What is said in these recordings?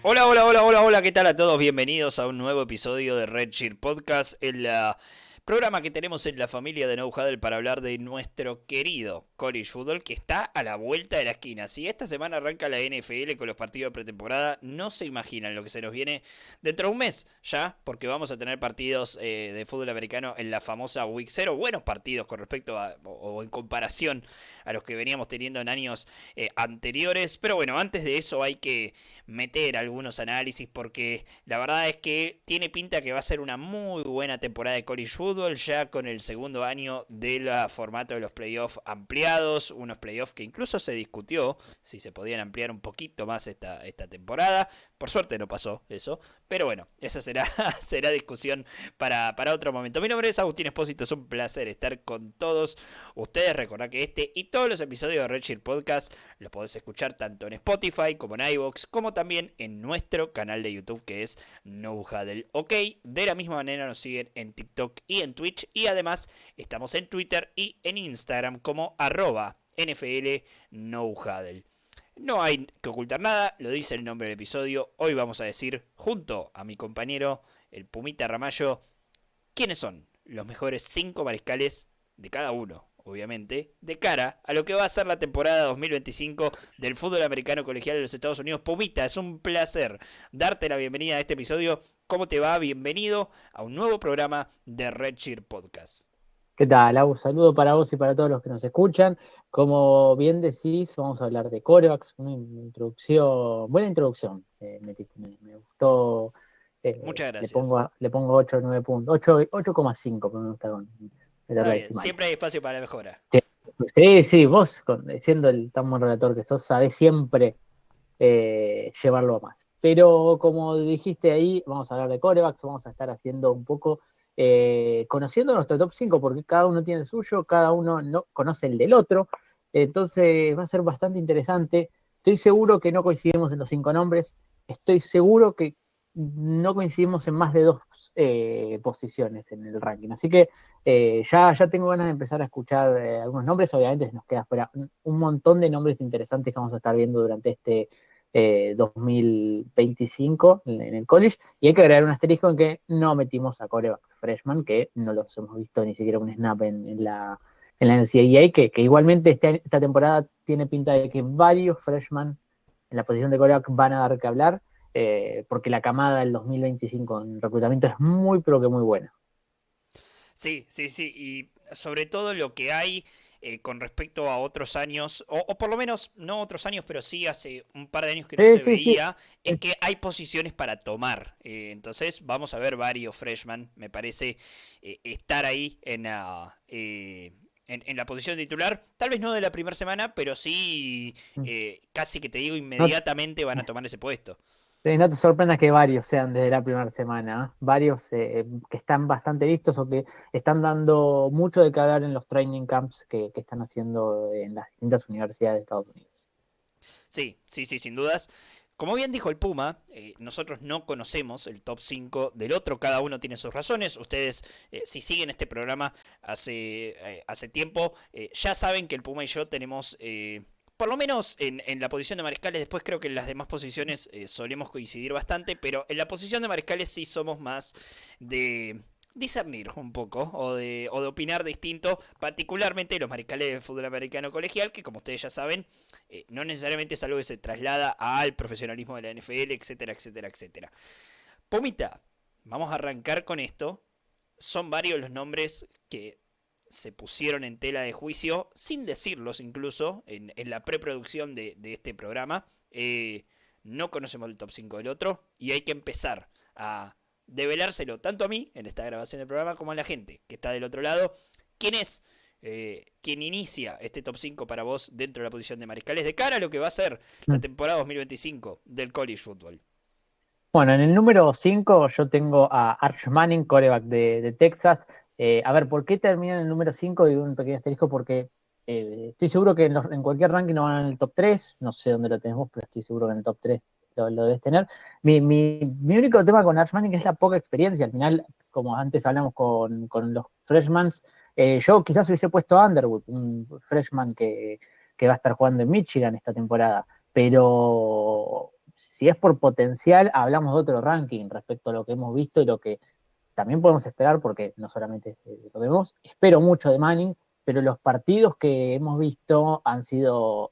Hola, hola, hola, hola, hola, ¿qué tal a todos? Bienvenidos a un nuevo episodio de Redshirt Podcast, el programa que tenemos en la familia de No Huddle para hablar de nuestro querido college football que está a la vuelta de la esquina. Si esta semana arranca la NFL con los partidos de pretemporada, no se imaginan lo que se nos viene dentro de un mes ya, porque vamos a tener partidos de fútbol americano en la famosa Week 0, buenos partidos con respecto a, o en comparación a los que veníamos teniendo en años anteriores. Pero bueno, antes de eso hay que meter algunos análisis porque la verdad es que tiene pinta que va a ser una muy buena temporada de college football ya con el segundo año del formato de los playoffs ampliados, unos playoffs que incluso se discutió si se podían ampliar un poquito más esta temporada. Por suerte no pasó eso, pero bueno, esa será discusión para otro momento. Mi nombre es Agustín Espósito, es un placer estar con todos ustedes. Recordad que este y todos los episodios de Redshirt Podcast los podés escuchar tanto en Spotify como en iVoox, como también en nuestro canal de YouTube que es No Huddle. Ok, de la misma manera nos siguen en TikTok y en Twitch, y además estamos en Twitter y en Instagram como @NFL No Huddle. No hay que ocultar nada, lo dice el nombre del episodio. Hoy vamos a decir, junto a mi compañero, el Pumita Ramallo, quiénes son los mejores 5 mariscales de cada uno, obviamente, de cara a lo que va a ser la temporada 2025 del fútbol americano colegial de los Estados Unidos. Pumita, es un placer darte la bienvenida a este episodio. ¿Cómo te va? Bienvenido a un nuevo programa de Redshirt Podcast. ¿Qué tal, Agus? Saludo para vos y para todos los que nos escuchan. Como bien decís, vamos a hablar de corebacks, una introducción, buena introducción. Me gustó. Muchas Le gracias. pongo, le pongo 8 o 9 puntos, 8,5, pero me gusta con Está letras bien, siempre decimales. hay espacio para la mejora. Sí, sí, vos, siendo el tan buen relator que sos, sabés siempre llevarlo a más. Pero como dijiste ahí, vamos a hablar de corebacks, vamos a estar haciendo un poco, conociendo nuestro top 5 porque cada uno tiene el suyo, cada uno no conoce el del otro, entonces va a ser bastante interesante. Estoy seguro que no coincidimos en los 5 nombres, estoy seguro que no coincidimos en más de dos posiciones en el ranking, así que ya tengo ganas de empezar a escuchar algunos nombres. Obviamente nos queda fuera un montón de nombres interesantes que vamos a estar viendo durante este 2025 en el college, y hay que agregar un asterisco en que no metimos a corebacks freshman, que no los hemos visto ni siquiera un snap en la NCAA, que igualmente esta temporada tiene pinta de que varios freshmen en la posición de coreback van a dar que hablar, porque la camada del 2025 en reclutamiento es muy, pero que muy buena. Sí, sí, sí, y sobre todo lo que hay con respecto a otros años, o por lo menos no otros años, pero sí hace un par de años que no Sí, se sí, sí. veía, es que hay posiciones para tomar. Entonces vamos a ver varios freshmen, me parece, estar ahí en la posición titular, tal vez no de la primera semana, pero sí casi que te digo No, inmediatamente van a tomar ese puesto. no te sorprendas que varios sean desde la primera semana, ¿eh? Varios que están bastante listos o que están dando mucho de qué hablar en los training camps que están haciendo en las distintas universidades de Estados Unidos. Sí, sí, sí, sin dudas. Como bien dijo el Puma, nosotros no conocemos el top 5 del otro, cada uno tiene sus razones. Ustedes, si siguen este programa hace tiempo, ya saben que el Puma y yo tenemos, por lo menos en la posición de mariscales, después creo que en las demás posiciones solemos coincidir bastante, pero en la posición de mariscales sí somos más de discernir un poco o de opinar distinto, particularmente los mariscales de fútbol americano colegial, que como ustedes ya saben, no necesariamente es algo que se traslada al profesionalismo de la NFL, etcétera, etcétera, etcétera. Pomita, vamos a arrancar con esto. Son varios los nombres que se pusieron en tela de juicio, sin decirlos incluso, en la preproducción de este programa. No conocemos el top 5 del otro y hay que empezar a develárselo tanto a mí en esta grabación del programa como a la gente que está del otro lado. ¿Quién es quien inicia este top 5 para vos dentro de la posición de mariscales de cara a lo que va a ser la Mm. temporada 2025 del college football? Bueno, en el número 5 yo tengo a Arch Manning, quarterback de Texas. A ver, ¿por qué termina en el número 5? Digo un pequeño asterisco porque estoy seguro que en cualquier ranking no van en el top 3. No sé dónde lo tenés vos, pero estoy seguro que en el top 3 lo debes tener. Mi único tema con Arch Manning es la poca experiencia. Al final, como antes hablamos con los freshmans, yo quizás hubiese puesto a Underwood, un freshman que va a estar jugando en Michigan esta temporada, pero si es por potencial, hablamos de otro ranking respecto a lo que hemos visto y lo que también podemos esperar, porque no solamente lo vemos, espero mucho de Manning, pero los partidos que hemos visto han sido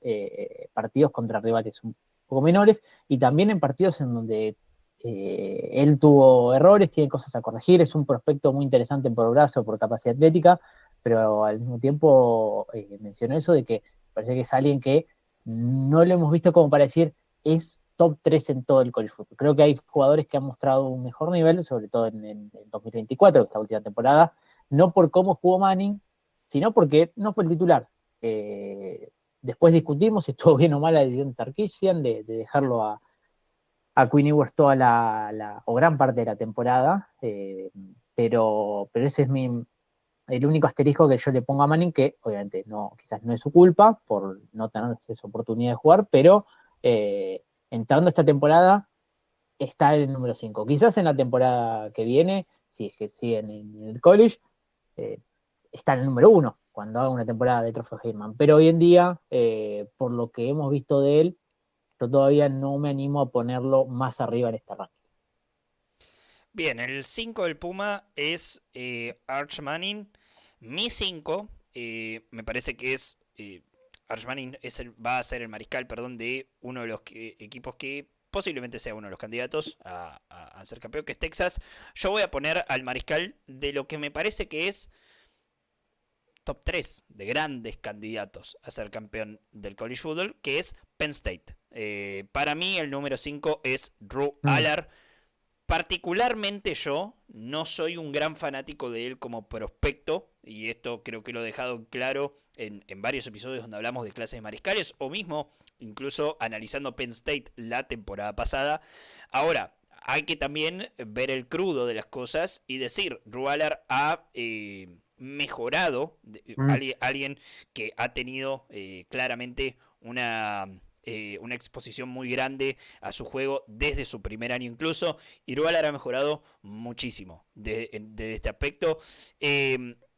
partidos contra rivales un poco menores y también en partidos en donde él tuvo errores, tiene cosas a corregir, es un prospecto muy interesante por brazo, por capacidad atlética, pero al mismo tiempo mencionó eso de que parece que es alguien que no lo hemos visto como para decir es top 3 en todo el college football. Creo que hay jugadores que han mostrado un mejor nivel, sobre todo en 2024, que es la última temporada, no por cómo jugó Manning, sino porque no fue el titular. Después discutimos si estuvo bien o mal la decisión de Sarkisian de dejarlo a Quinn Ewers toda o gran parte de la temporada, pero ese es el único asterisco que yo le pongo a Manning, que obviamente quizás no es su culpa por no tener esa oportunidad de jugar, pero entrando esta temporada está en el número 5. Quizás en la temporada que viene, si es que siguen en el college, eh, está en el número 1 cuando haga una temporada de Trofeo Heisman. Pero hoy en día, por lo que hemos visto de él, yo todavía no me animo a ponerlo más arriba en este ranking. Bien, el 5 del Puma es Arch Manning. Mi 5 me parece que es... Arch Manning va a ser el mariscal, perdón, de uno de los equipos que posiblemente sea uno de los candidatos a ser campeón, que es Texas. Yo voy a poner al mariscal de lo que me parece que es top 3 de grandes candidatos a ser campeón del college football, que es Penn State. Para mí el número 5 es Drew Allar. Particularmente yo no soy un gran fanático de él como prospecto, y esto creo que lo he dejado claro en varios episodios donde hablamos de clases mariscales, o mismo incluso analizando Penn State la temporada pasada. Ahora, hay que también ver el crudo de las cosas y decir, Drew Allar ha mejorado, alguien que ha tenido claramente una exposición muy grande a su juego desde su primer año incluso. Irualar ha mejorado muchísimo de este aspecto.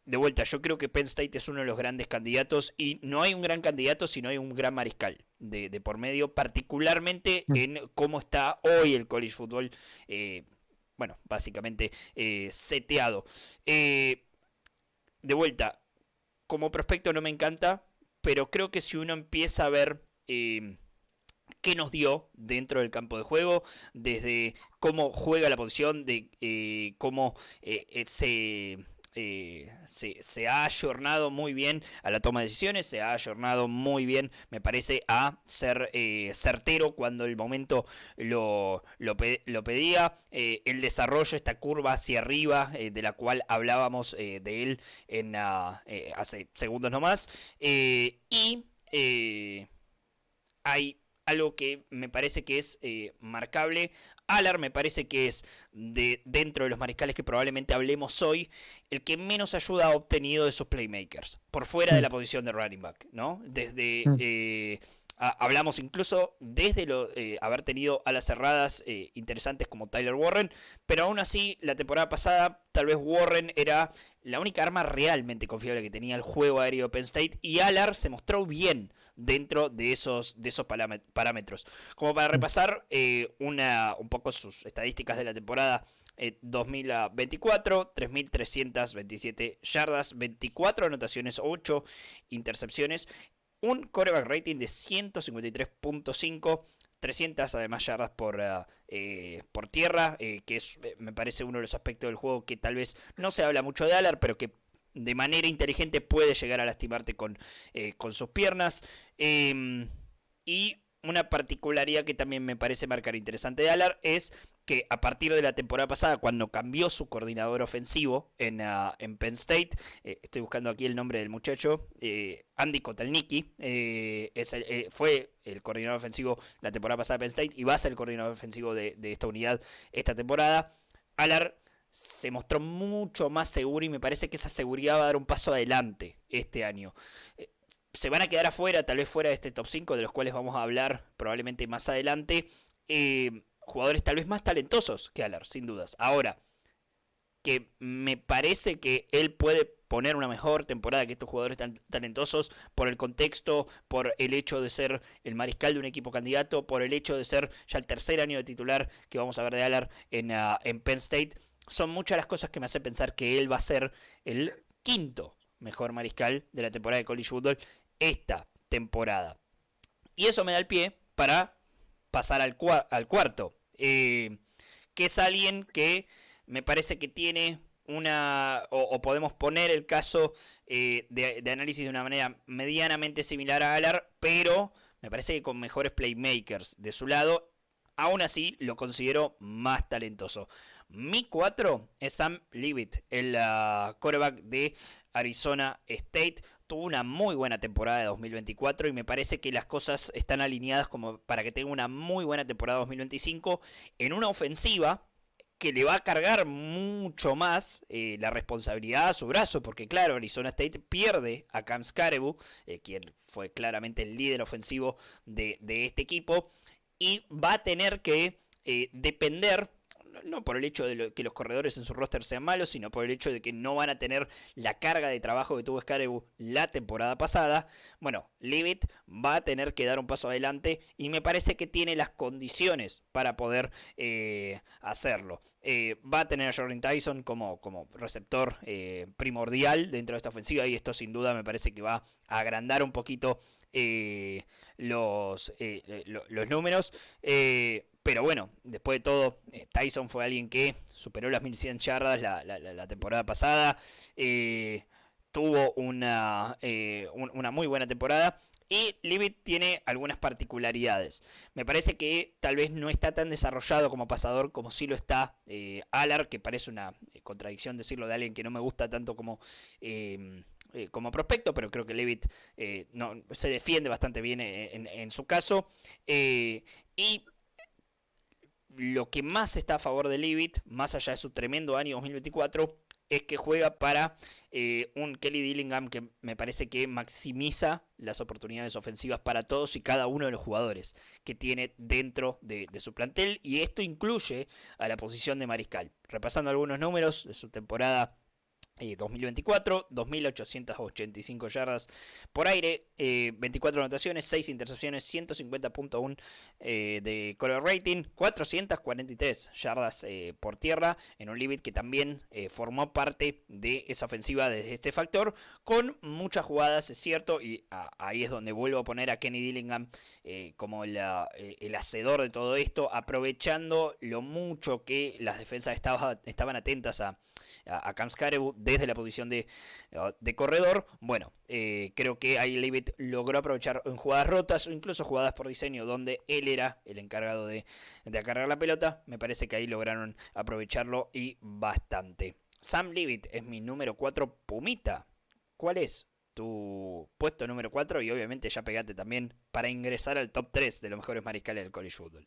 De vuelta, yo creo que Penn State es uno de los grandes candidatos y no hay un gran candidato si no hay un gran mariscal de por medio, particularmente en cómo está hoy el college football, bueno, básicamente seteado. De vuelta, como prospecto no me encanta, pero creo que si uno empieza a ver qué nos dio dentro del campo de juego, desde cómo juega la posición, de cómo se ha ayornado muy bien a la toma de decisiones, se ha ayornado muy bien, me parece, a ser certero cuando el momento lo pedía. El desarrollo, esta curva hacia arriba, de la cual hablábamos de él hace segundos nomás. Y hay algo que me parece que es marcable. Allar me parece que es dentro de los mariscales que probablemente hablemos hoy, el que menos ayuda ha obtenido de sus playmakers, por fuera de la posición de running back, ¿no? Desde hablamos incluso desde haber tenido alas cerradas interesantes como Tyler Warren, pero aún así la temporada pasada tal vez Warren era la única arma realmente confiable que tenía el juego aéreo de Penn State, y Allar se mostró bien dentro de esos parámetros. Como para repasar un poco sus estadísticas de la temporada 2024, 3.327 yardas, 24 anotaciones, 8 intercepciones, un quarterback rating de 153.5, 300 además yardas por tierra, que es, me parece, uno de los aspectos del juego que tal vez no se habla mucho de Allar, pero que de manera inteligente puede llegar a lastimarte con sus piernas. Y una particularidad que también me parece marcar interesante de Allar es que a partir de la temporada pasada, cuando cambió su coordinador ofensivo en Penn State, estoy buscando aquí el nombre del muchacho, Andy Kotelnicki, fue el coordinador ofensivo la temporada pasada de Penn State y va a ser el coordinador ofensivo de esta unidad esta temporada. Allar se mostró mucho más seguro y me parece que esa seguridad va a dar un paso adelante este año. Se van a quedar afuera, tal vez fuera de este top 5, de los cuales vamos a hablar probablemente más adelante, jugadores tal vez más talentosos que Allar, sin dudas. Ahora, que me parece que él puede poner una mejor temporada que estos jugadores tan talentosos por el contexto, por el hecho de ser el mariscal de un equipo candidato, por el hecho de ser ya el tercer año de titular que vamos a ver de Allard en Penn State. Son muchas las cosas que me hacen pensar que él va a ser el quinto mejor mariscal de la temporada de college football esta temporada. Y eso me da el pie para pasar al cuarto, que es alguien que me parece que tiene o podemos poner el caso de análisis de una manera medianamente similar a Allard, pero me parece que con mejores playmakers de su lado. Aún así, lo considero más talentoso. Mi 4 es Sam Leavitt, el quarterback de Arizona State. Tuvo una muy buena temporada de 2024 y me parece que las cosas están alineadas como para que tenga una muy buena temporada 2025 en una ofensiva que le va a cargar mucho más la responsabilidad a su brazo, porque claro, Arizona State pierde a Cam Skarebu, quien fue claramente el líder ofensivo de este equipo, y va a tener que depender, no por el hecho de que los corredores en su roster sean malos, sino por el hecho de que no van a tener la carga de trabajo que tuvo Skarebu la temporada pasada. Bueno, Leavitt va a tener que dar un paso adelante y me parece que tiene las condiciones para poder hacerlo. Va a tener a Jordan Tyson como receptor primordial dentro de esta ofensiva, y esto sin duda me parece que va a agrandar un poquito los números. Pero bueno, después de todo, Tyson fue alguien que superó las 1100 yardas la temporada pasada. Tuvo una muy buena temporada. Y Leavitt tiene algunas particularidades. Me parece que tal vez no está tan desarrollado como pasador como sí lo está Allard, que parece una contradicción decirlo de alguien que no me gusta tanto como prospecto, pero creo que Leavitt no, se defiende bastante bien en su caso. Y lo que más está a favor de Leavitt, más allá de su tremendo año 2024, es que juega para un Kelly Dillingham que me parece que maximiza las oportunidades ofensivas para todos y cada uno de los jugadores que tiene dentro de su plantel, y esto incluye a la posición de mariscal. Repasando algunos números de su temporada 2024, 2.885 yardas por aire, 24 anotaciones, 6 intercepciones, 150.1 de quarterback rating, 443 yardas por tierra, en un Leavitt que también formó parte de esa ofensiva desde este factor, con muchas jugadas, es cierto, y ahí es donde vuelvo a poner a Kenny Dillingham como el hacedor de todo esto, aprovechando lo mucho que las defensas estaban atentas a Cam Skarebu desde la posición de corredor. Bueno, creo que ahí Leavitt logró aprovechar en jugadas rotas o incluso jugadas por diseño donde él era el encargado de acarrear la pelota. Me parece que ahí lograron aprovecharlo y bastante. Sam Leavitt es mi número 4. Pumita, ¿cuál es tu puesto número 4? Y obviamente ya pegate también para ingresar al top 3 de los mejores mariscales del college football.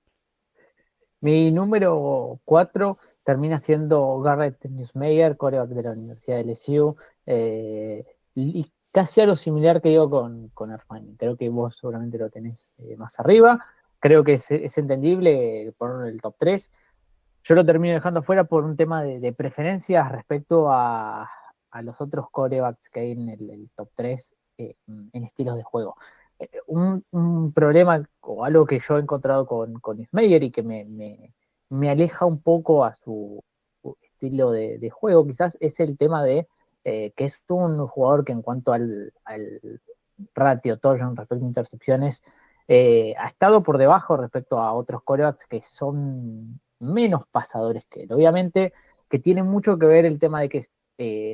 Mi número 4 termina siendo Garrett Nussmeier, quarterback de la Universidad de LSU, y casi algo similar que digo con Armani. Creo que vos seguramente lo tenés más arriba. Creo que es entendible ponerlo en el top 3. Yo lo termino dejando afuera por un tema de preferencias respecto a los otros quarterbacks que hay en el top 3 en estilos de juego. Un problema o algo que yo he encontrado con Ismayer y que me aleja un poco a su estilo de juego, quizás es el tema de que es un jugador que en cuanto al ratio touchdown respecto a intercepciones ha estado por debajo respecto a otros quarterbacks que son menos pasadores que él. Obviamente que tiene mucho que ver el tema de que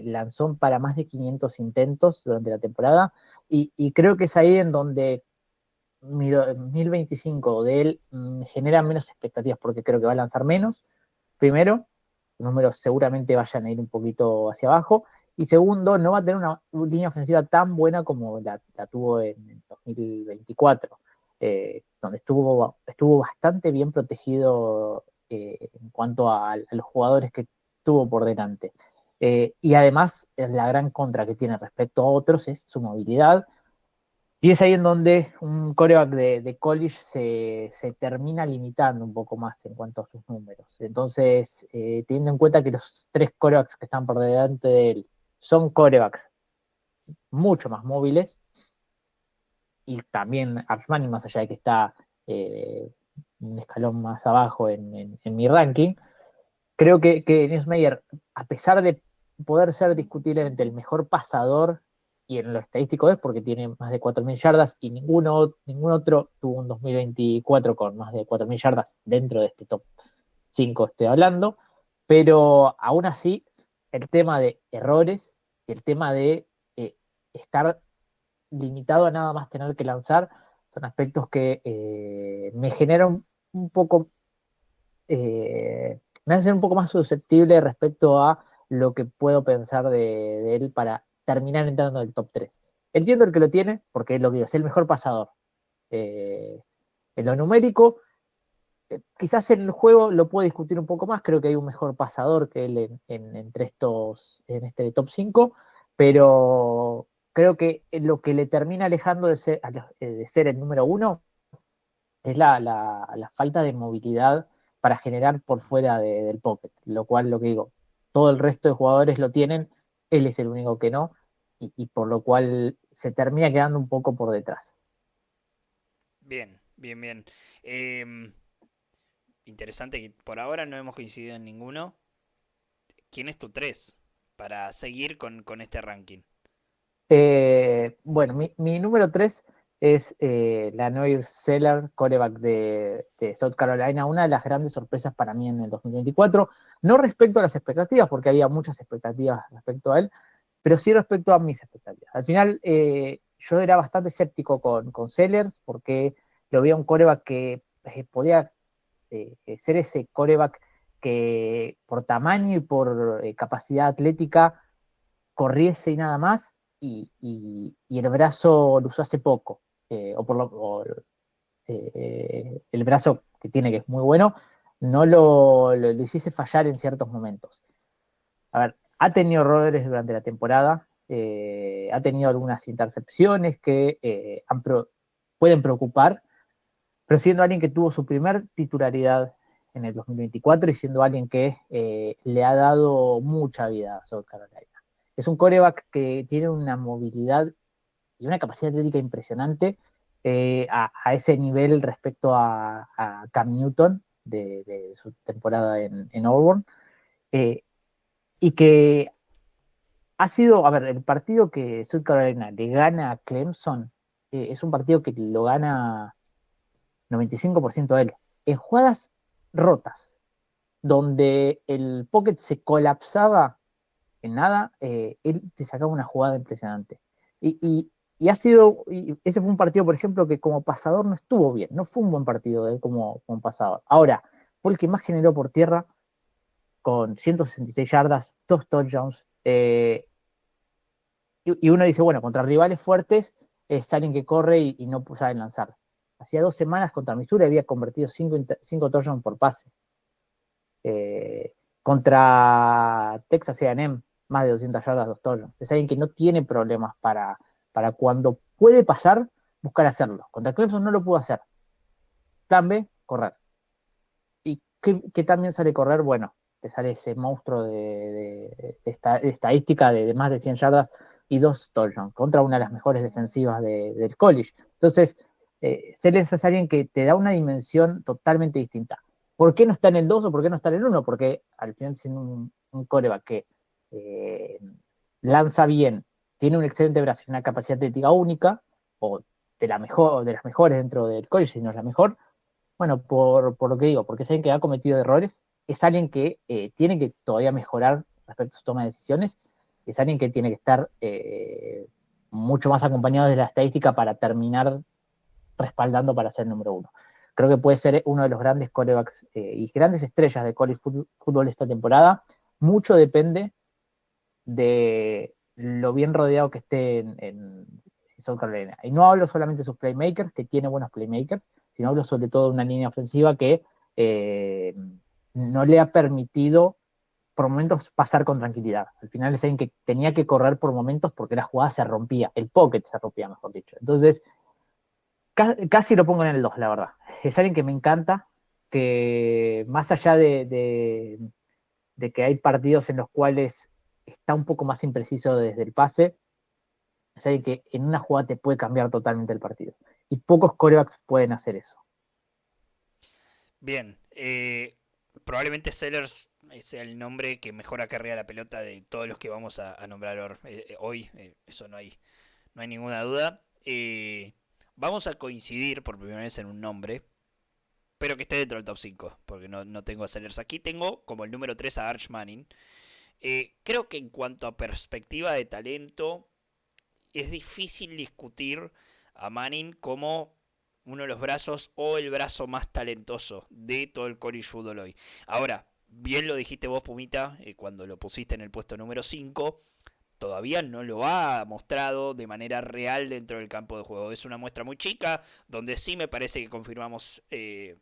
lanzó para más de 500 intentos durante la temporada, y creo que es ahí en donde mi 2025 de él me genera menos expectativas, porque creo que va a lanzar menos, primero, los números seguramente vayan a ir un poquito hacia abajo, y segundo, no va a tener una línea ofensiva tan buena como la tuvo en 2024, donde estuvo bastante bien protegido en cuanto a los jugadores que tuvo por delante. Y además, la gran contra que tiene respecto a otros es su movilidad, y es ahí en donde un coreback de college se termina limitando un poco más en cuanto a sus números. Entonces, teniendo en cuenta que los tres corebacks que están por delante de él son quarterbacks mucho más móviles, y también Armani, más allá de que está un escalón más abajo en mi ranking, creo que Newsmeyer, a pesar de poder ser discutiblemente el mejor pasador, y en lo estadístico es porque tiene más de 4.000 yardas y ningún otro tuvo un 2024 con más de 4.000 yardas dentro de este top 5 estoy hablando, pero aún así el tema de errores, el tema de estar limitado a nada más tener que lanzar, son aspectos que me generan un poco, me hacen un poco más susceptible respecto a lo que puedo pensar de él para terminar entrando en el top 3. Entiendo el que lo tiene, porque es lo que digo, es el mejor pasador. Eh, en lo numérico, quizás en el juego lo puedo discutir un poco más, creo que hay un mejor pasador que él entre en este top 5, pero creo que lo que le termina alejando de ser el número 1 es la falta de movilidad para generar por fuera del pocket, lo cual, lo que digo, todo el resto de jugadores lo tienen, él es el único que no, y por lo cual se termina quedando un poco por detrás. Bien, bien, bien. Em, Interesante que por ahora no hemos coincidido en ninguno. ¿Quién es tu 3 para seguir con este ranking? Bueno, mi número 3 es la Noir Seller, quarterback de South Carolina, una de las grandes sorpresas para mí en el 2024, no respecto a las expectativas, porque había muchas expectativas respecto a él, pero sí respecto a mis expectativas. Al final, yo era bastante escéptico con Sellers, porque lo veía un quarterback que podía ser ese quarterback que por tamaño y por capacidad atlética corriese y nada más, y el brazo lo usó hace poco, el brazo que tiene, que es muy bueno, no lo hiciese fallar en ciertos momentos. A ver, ha tenido errores durante la temporada, ha tenido algunas intercepciones que pueden preocupar, pero siendo alguien que tuvo su primer titularidad en el 2024 y siendo alguien que le ha dado mucha vida a South Carolina. Es un coreback que tiene una movilidad y una capacidad atlética impresionante a ese nivel respecto a Cam Newton de su temporada en Auburn, eh, y que ha sido, a ver, el partido que South Carolina le gana a Clemson es un partido que lo gana 95% de él, en jugadas rotas, donde el pocket se colapsaba en nada, él te sacaba una jugada impresionante. Y ha sido, y ese fue un partido, por ejemplo, que como pasador no estuvo bien, no fue un buen partido de él como pasador. Ahora, fue el que más generó por tierra, con 166 yardas, 2 touchdowns, y uno dice, bueno, contra rivales fuertes es alguien que corre y no sabe lanzar. Hacía 2 semanas contra Missouri había convertido 5 touchdowns por pase. Contra Texas A&M, más de 200 yardas, 2 touchdowns. Es alguien que no tiene problemas para cuando puede pasar, buscar hacerlo. Contra Clemson no lo pudo hacer. Plan B, correr. ¿Y qué también sale correr? Bueno, te sale ese monstruo de estadística de más de 100 yardas y 2 touchdowns contra una de las mejores defensivas del college. Entonces, Sellers es alguien que te da una dimensión totalmente distinta. ¿Por qué no está en el 2 o por qué no está en el 1? Porque al final, siendo un coreback que eh, lanza bien, tiene un excelente brazo y una capacidad atlética única, o de las mejores dentro del college, si no es la mejor, bueno, por lo que digo, porque es alguien que ha cometido errores, es alguien que tiene que todavía mejorar respecto a su toma de decisiones, es alguien que tiene que estar mucho más acompañado de la estadística para terminar respaldando para ser el número 1. Creo que puede ser uno de los grandes corebacks y grandes estrellas de college fútbol esta temporada. Mucho depende de lo bien rodeado que esté en South Carolina. Y no hablo solamente de sus playmakers, que tiene buenos playmakers, sino hablo sobre todo de una línea ofensiva que no le ha permitido por momentos pasar con tranquilidad. Al final es alguien que tenía que correr por momentos porque la jugada se rompía, el pocket se rompía, mejor dicho. Entonces, casi lo pongo en el 2, la verdad. Es alguien que me encanta, que más allá de que hay partidos en los cuales está un poco más impreciso desde el pase, es alguien que en una jugada te puede cambiar totalmente el partido. Y pocos quarterbacks pueden hacer eso. Bien, probablemente Sellers sea el nombre que mejor acarrea la pelota de todos los que vamos a nombrar hoy. Eso no hay ninguna duda. Vamos a coincidir por primera vez en un nombre, pero que esté dentro del top 5, porque no tengo a Sellers aquí. Tengo como el número 3 a Arch Manning. Creo que en cuanto a perspectiva de talento, es difícil discutir a Manning como uno de los brazos o el brazo más talentoso de todo el college football hoy. Ahora, bien lo dijiste vos, Pumita, cuando lo pusiste en el puesto número 5, todavía no lo ha mostrado de manera real dentro del campo de juego. Es una muestra muy chica, donde sí me parece que confirmamos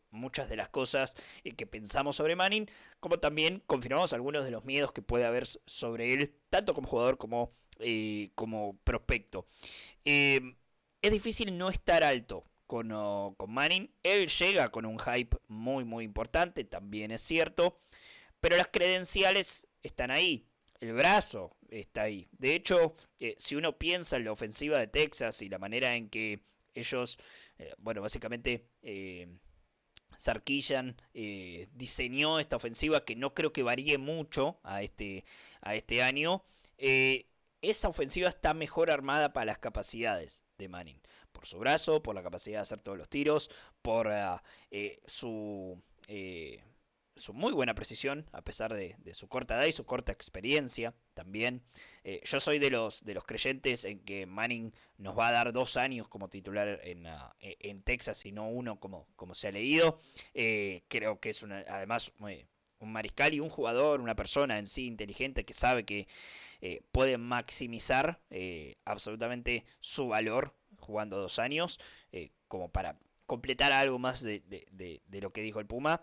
muchas de las cosas que pensamos sobre Manning, como también confirmamos algunos de los miedos que puede haber sobre él, tanto como jugador como prospecto. Es difícil no estar alto con Manning. Él llega con un hype muy muy importante, también es cierto, pero las credenciales están ahí. El brazo está ahí. De hecho, si uno piensa en la ofensiva de Texas y la manera en que ellos, básicamente Sarkisian diseñó esta ofensiva, que no creo que varíe mucho a este año, esa ofensiva está mejor armada para las capacidades de Manning. Por su brazo, por la capacidad de hacer todos los tiros, por su muy buena precisión, a pesar de su corta edad y su corta experiencia también. Yo soy de los creyentes en que Manning nos va a dar 2 años como titular en Texas y no uno como se ha leído. Creo que es además un mariscal y un jugador, una persona en sí inteligente que sabe que puede maximizar absolutamente su valor jugando 2 años, como para completar algo más de lo que dijo el Puma.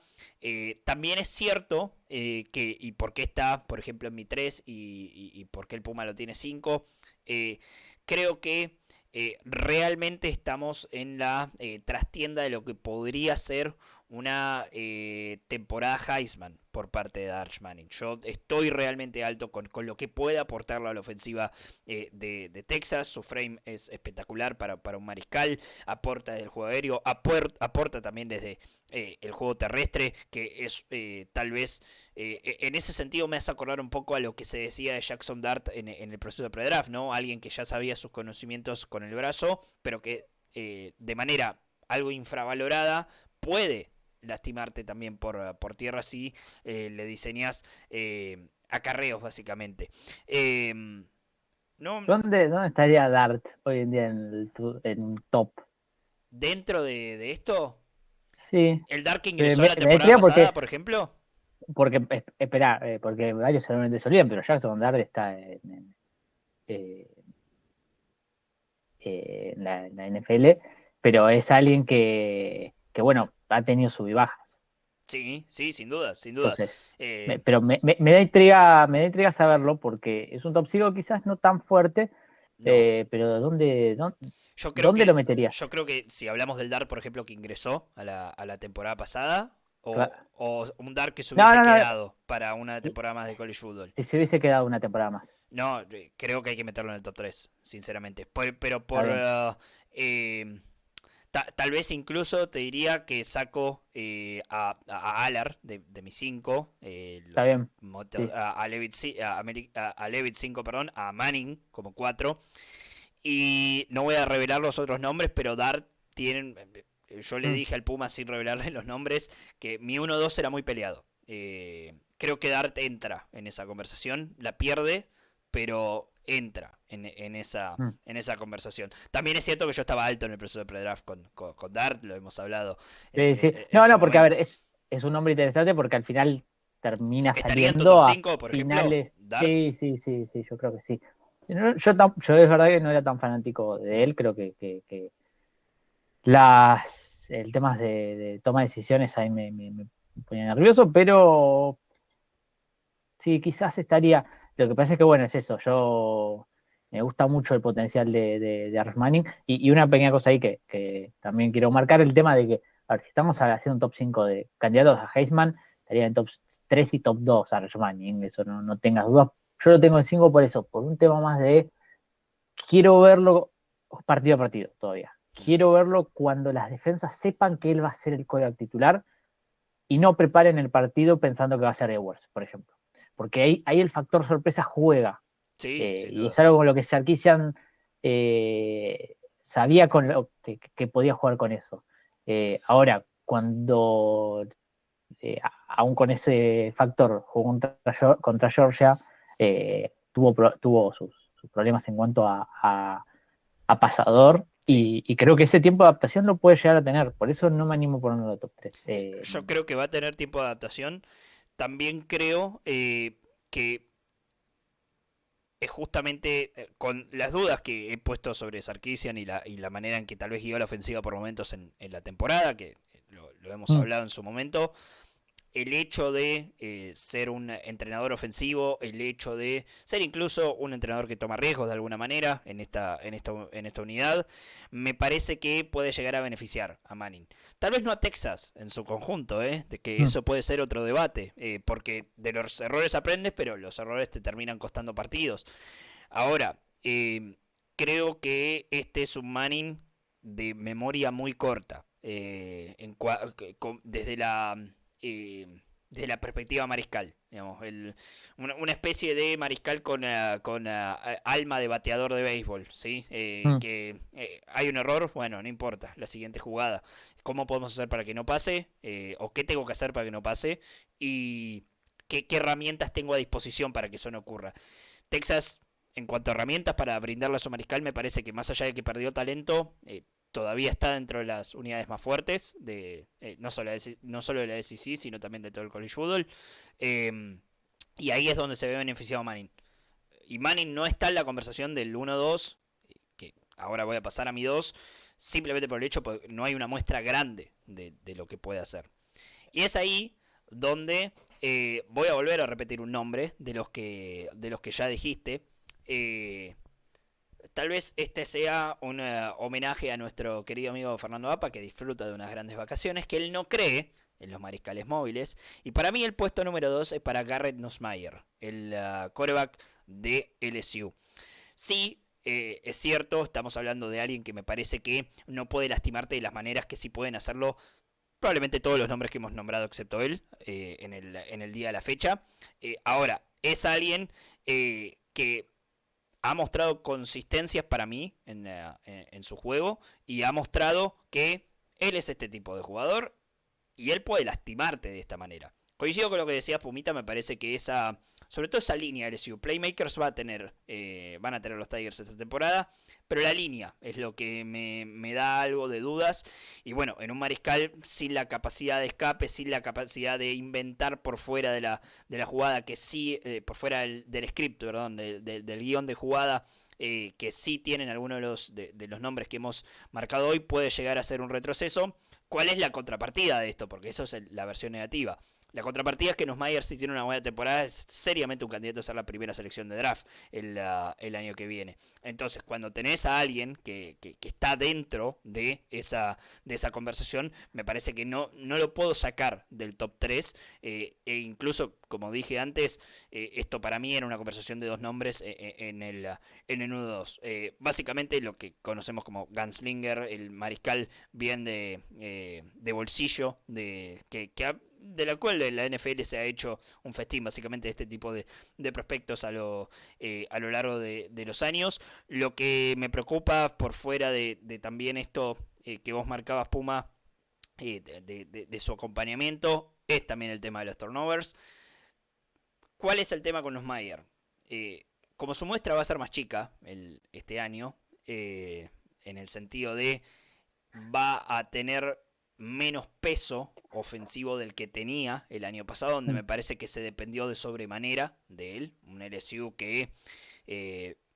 También es cierto que, y por qué está, por ejemplo, en mi 3 y por qué el Puma lo tiene 5, creo que realmente estamos en la trastienda de lo que podría ser una temporada Heisman por parte de Arch Manning. Yo estoy realmente alto con lo que puede aportarle a la ofensiva de Texas. Su frame es espectacular para un mariscal. Aporta desde el juego aéreo, aporta también desde el juego terrestre, que es tal vez en ese sentido me hace acordar un poco a lo que se decía de Jackson Dart en el proceso de pre-draft, ¿no? Alguien que ya sabía sus conocimientos con el brazo, pero que de manera algo infravalorada puede lastimarte también por tierra si le diseñas acarreos, básicamente. No, ¿Dónde estaría Dart hoy en día en un top? dentro de esto, Sí, el Dark que me, ingresó me la temporada decía pasada, por ejemplo. espera, porque varios seguramente se olvidan, pero Jackson Dart está eh, en la NFL, pero es alguien que, bueno, ha tenido sub y bajas. Sí, sí, sin dudas, sin dudas. Entonces, pero me da intriga saberlo porque es un top 5 quizás no tan fuerte, No, pero yo creo ¿dónde lo que, meterías? yo creo que si hablamos del Dart, por ejemplo, que ingresó a la temporada pasada, o un Dart que se No, hubiese no, no, quedado para una temporada más de college football. si se hubiese quedado una temporada más. No, creo que hay que meterlo en el top 3 sinceramente. Pero Está por... bien, tal vez incluso te diría que saco a Alar de mi 5, está bien. Sí. a Levitt 5, perdón, a Manning como 4. Y no voy a revelar los otros nombres, pero Dart tienen... Yo le Mm. dije al Puma sin revelarle los nombres que mi 1-2 era muy peleado. Creo que Dart entra en esa conversación, la pierde, pero entra Mm. en esa conversación. También es cierto que yo estaba alto en el proceso de pre-draft con Dart, lo hemos hablado Sí, sí. en No, su no, porque a ver, momento. es un nombre interesante porque al final termina ¿Estaría en tu top saliendo a 5, por ejemplo, finales. Dart? Sí, sí, sí, sí, yo creo que sí. Yo es verdad que no era tan fanático de él, creo que el tema de toma de decisiones ahí me ponía nervioso, pero sí, quizás estaría. Lo que pasa es que, bueno, es eso. Yo me gusta mucho el potencial de Arch Manning. Y una pequeña cosa ahí que también quiero marcar: el tema de que, a ver, si estamos haciendo un top 5 de candidatos a Heisman, estaría en top 3 y top 2 Arch Manning. Eso no tengas dudas. yo lo tengo en 5 por eso, por un tema más de quiero verlo partido a partido todavía. Quiero verlo cuando las defensas sepan que él va a ser el quarterback titular y no preparen el partido pensando que va a ser Edwards, por ejemplo. Porque ahí el factor sorpresa juega. Sí, sin Y es dudas. algo con lo que Sarkisian sabía con que podía jugar con eso. Ahora, cuando aún con ese factor jugó contra Georgia, tuvo sus problemas en cuanto a pasador. Sí. Y creo que ese tiempo de adaptación lo puede llegar a tener. Por eso no me animo por uno de top 3. Yo creo que va a tener tiempo de adaptación. También creo que justamente con las dudas que he puesto sobre Sarkisian y la manera en que tal vez guió la ofensiva por momentos en la temporada, que lo hemos hablado en su momento, el hecho de ser un entrenador ofensivo, el hecho de ser incluso un entrenador que toma riesgos de alguna manera en esta unidad, me parece que puede llegar a beneficiar a Manning. Tal vez no a Texas en su conjunto, de que eso puede ser otro debate, porque de los errores aprendes, pero los errores te terminan costando partidos. Ahora, creo que este es un Manning de memoria muy corta, desde desde la perspectiva mariscal, digamos, una especie de mariscal con alma de bateador de béisbol, ¿sí? Que hay un error, bueno, no importa, la siguiente jugada, ¿cómo podemos hacer para que no pase? ¿O qué tengo que hacer para que no pase? Y qué herramientas tengo a disposición para que eso no ocurra. Texas, en cuanto a herramientas para brindarle a su mariscal, me parece que más allá de que perdió talento, todavía está dentro de las unidades más fuertes, no solo de la SEC, sino también de todo el college football. Y ahí es donde se ve beneficiado Manning. Y Manning no está en la conversación del 1-2, que ahora voy a pasar a mi 2, simplemente por el hecho de que no hay una muestra grande de lo que puede hacer. Y es ahí donde voy a volver a repetir un nombre de los que ya dijiste. Tal vez este sea un homenaje a nuestro querido amigo Fernando Apa, que disfruta de unas grandes vacaciones, que él no cree en los mariscales móviles. Y para mí el puesto número 2 es para Garrett Nussmeier, el quarterback de LSU. Sí, es cierto, estamos hablando de alguien que me parece que no puede lastimarte de las maneras que sí pueden hacerlo probablemente todos los nombres que hemos nombrado excepto él en el día de la fecha. Ahora, es alguien que ha mostrado consistencias para mí en su juego y ha mostrado que él es este tipo de jugador y él puede lastimarte de esta manera. Coincido con lo que decías, Pumita, me parece que sobre todo esa línea de LSU, playmakers van a tener los Tigers esta temporada, pero la línea es lo que me da algo de dudas. Y bueno, en un mariscal sin la capacidad de escape, sin la capacidad de inventar por fuera de la jugada, que sí, por fuera del script, perdón, del guión de jugada, que sí tienen algunos de los nombres que hemos marcado hoy, puede llegar a ser un retroceso. ¿Cuál es la contrapartida de esto? Porque eso es la versión negativa. La contrapartida es que Nussmeier, si tiene una buena temporada, es seriamente un candidato a ser la primera selección de draft el año que viene. Entonces, cuando tenés a alguien que está dentro de esa conversación, me parece que no lo puedo sacar del top 3. E incluso, como dije antes, esto para mí era una conversación de dos nombres en el 1-2. Básicamente lo que conocemos como Gunslinger, el mariscal bien de bolsillo, de la cual la NFL se ha hecho un festín básicamente de este tipo de prospectos a lo largo de los años. Lo que me preocupa por fuera de también esto que vos marcabas, Puma, de su acompañamiento, es también el tema de los turnovers. ¿Cuál es el tema con los Mayer? Como su muestra va a ser más chica este año, en el sentido de va a tener menos peso ofensivo del que tenía el año pasado, donde me parece que se dependió de sobremanera de él. Un LSU que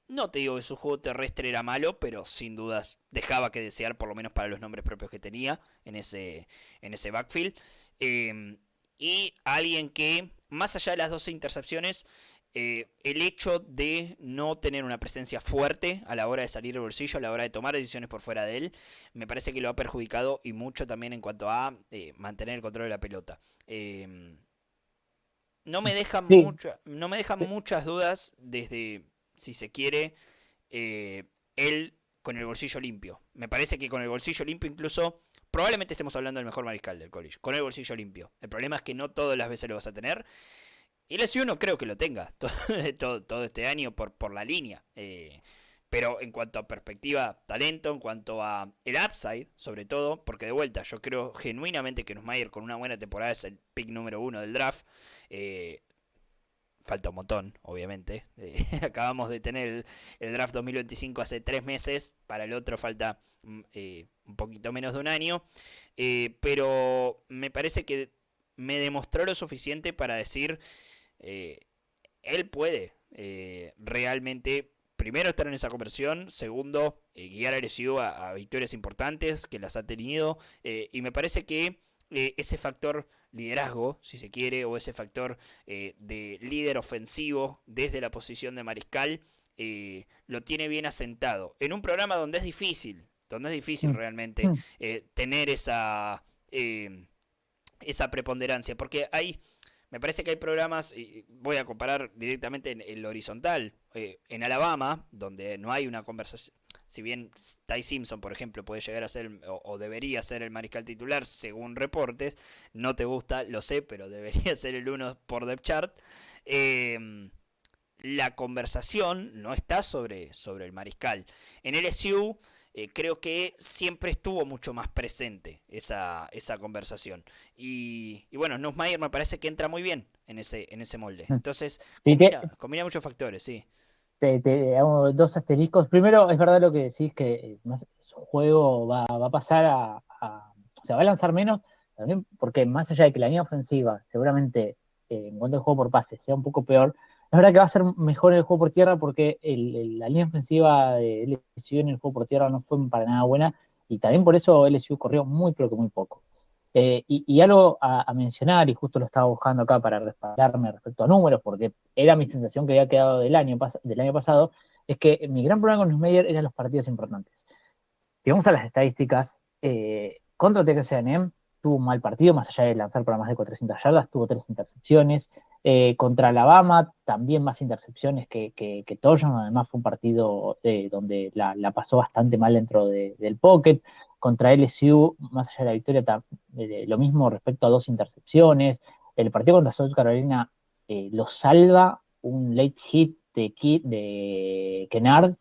no te digo que su juego terrestre era malo, pero sin dudas dejaba que desear, por lo menos para los nombres propios que tenía en ese backfield. Y alguien que, más allá de las 12 intercepciones, el hecho de no tener una presencia fuerte a la hora de salir del bolsillo, a la hora de tomar decisiones por fuera de él, me parece que lo ha perjudicado y mucho también en cuanto a mantener el control de la pelota. no me dejan Sí, no me dejan muchas dudas desde, si se quiere, él con el bolsillo limpio. Me parece que con el bolsillo limpio incluso probablemente estemos hablando del mejor mariscal del college, con el bolsillo limpio. El problema es que no todas las veces lo vas a tener. Y LSU no creo que lo tenga todo este año por la línea. Pero en cuanto a perspectiva, talento, en cuanto a el upside, sobre todo, porque de vuelta, yo creo genuinamente que Nussmeier con una buena temporada es el pick número 1 del draft. Eh, Falta un montón, obviamente. Acabamos de tener el draft 2025 hace 3 meses, para el otro falta un poquito menos de un año. Pero me parece que me demostró lo suficiente para decir, eh, él puede realmente, primero, estar en esa conversión, segundo, guiar a LSU a victorias importantes, que las ha tenido, y me parece que ese factor liderazgo, si se quiere, o ese factor de líder ofensivo desde la posición de mariscal, lo tiene bien asentado. En un programa donde es difícil mm, realmente mm, tener eh, esa preponderancia, porque me parece que hay programas, y voy a comparar directamente en el horizontal, en Alabama, donde no hay una conversación, si bien Ty Simpson, por ejemplo, puede llegar a ser o debería ser el mariscal titular según reportes, no te gusta, lo sé, pero debería ser el uno por depth chart. La conversación no está sobre el mariscal. En LSU creo que siempre estuvo mucho más presente esa conversación. Y bueno, Nussmeier me parece que entra muy bien en ese molde. mm. Entonces, Sí, combina muchos factores, sí. te hago dos asteriscos. Primero, es verdad lo que decís, que su juego va a pasar o sea, va a lanzar menos, también porque más allá de que la línea ofensiva seguramente en cuanto al juego por pase sea un poco peor, es verdad que va a ser mejor el juego por tierra porque la línea ofensiva de LSU en el juego por tierra no fue para nada buena y también por eso LSU corrió muy, pero que muy poco. Y algo a mencionar, y justo lo estaba buscando acá para respaldarme respecto a números, porque era mi sensación que había quedado del año pasado, es que mi gran problema con Nussmeier eran los partidos importantes. Si vamos a las estadísticas, contra Texas A&M tuvo un mal partido, más allá de lanzar para más de 400 yardas, tuvo 3 intercepciones. Contra Alabama, también más intercepciones que touchdown. Además, fue un partido donde la pasó bastante mal dentro del pocket. Contra LSU, más allá de la victoria, lo mismo respecto a 2 intercepciones. El partido contra South Carolina lo salva un late hit de Kennard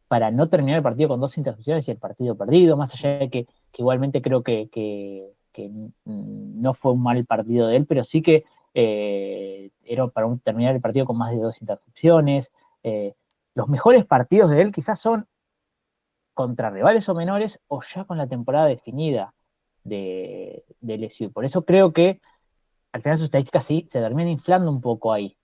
para no terminar el partido con 2 intercepciones y el partido perdido, más allá Mm. de que igualmente creo que no fue un mal partido de él, pero sí que era para terminar el partido con más de 2 intercepciones. Los mejores partidos de él quizás son contra rivales o menores o ya con la temporada definida de LSU. Por eso creo que al final sus estadísticas sí se terminan inflando un poco ahí.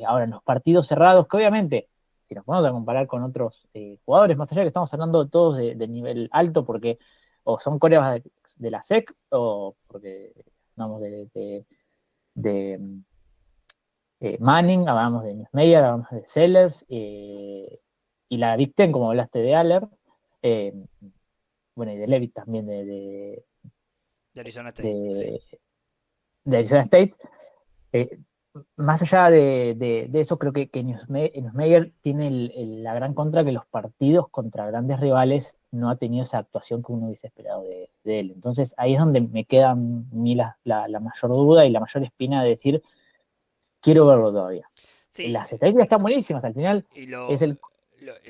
Ahora, en los partidos cerrados, que obviamente, si nos ponemos a comparar con otros jugadores, más allá de que estamos hablando todos de nivel alto, porque o son corebas de la SEC, o porque hablamos de Manning, hablamos de Nussmeier, hablamos de Sellers, y la Big Ten, como hablaste de Aller, eh, bueno, y de Levitt también De Arizona State, sí. de, de Arizona State. Eh, Más allá de eso, creo que Nussmeier tiene la gran contra que los partidos contra grandes rivales no ha tenido esa actuación que uno hubiese esperado de él. Entonces ahí es donde me queda a mí la mayor duda y la mayor espina de decir, quiero verlo todavía. Sí, Las estadísticas están buenísimas, al final y es el...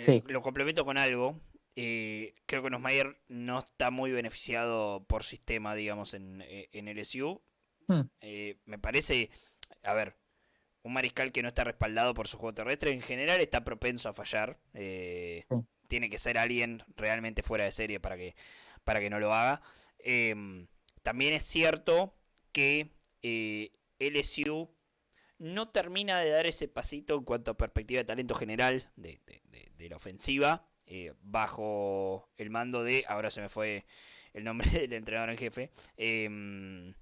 Sí, lo complemento con algo. Creo que Nussmeier no está muy beneficiado por sistema, digamos, en LSU. mm, Me parece, a ver, un mariscal que no está respaldado por su juego terrestre en general está propenso a fallar. sí, Tiene que ser alguien realmente fuera de serie para que no lo haga. También es cierto que LSU no termina de dar ese pasito en cuanto a perspectiva de talento general de la ofensiva, bajo el mando de, ahora se me fue el nombre del entrenador en jefe, el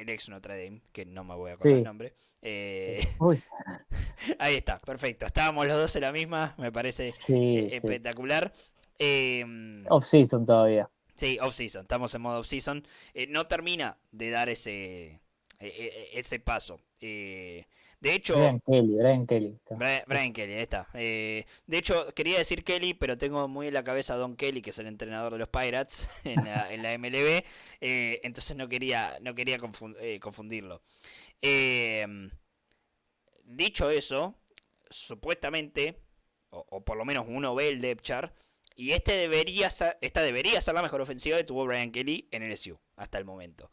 ex Notre Dame, que no me voy a acordar el sí. nombre. Eh, Uy, Ahí está, perfecto. Estábamos los dos en la misma, me parece sí, sí. espectacular. Off-season todavía. Sí, off-season, estamos en modo off-season. No termina de dar ese paso. De hecho, Brian Kelly. Está. Brian Kelly, ahí está. De hecho, quería decir Kelly, pero tengo muy en la cabeza a Don Kelly, que es el entrenador de los Pirates en la MLB. Entonces no quería confundirlo. Eh, Dicho eso, supuestamente, o por lo menos uno ve el depth chart, y esta debería ser la mejor ofensiva que tuvo Brian Kelly en LSU hasta el momento.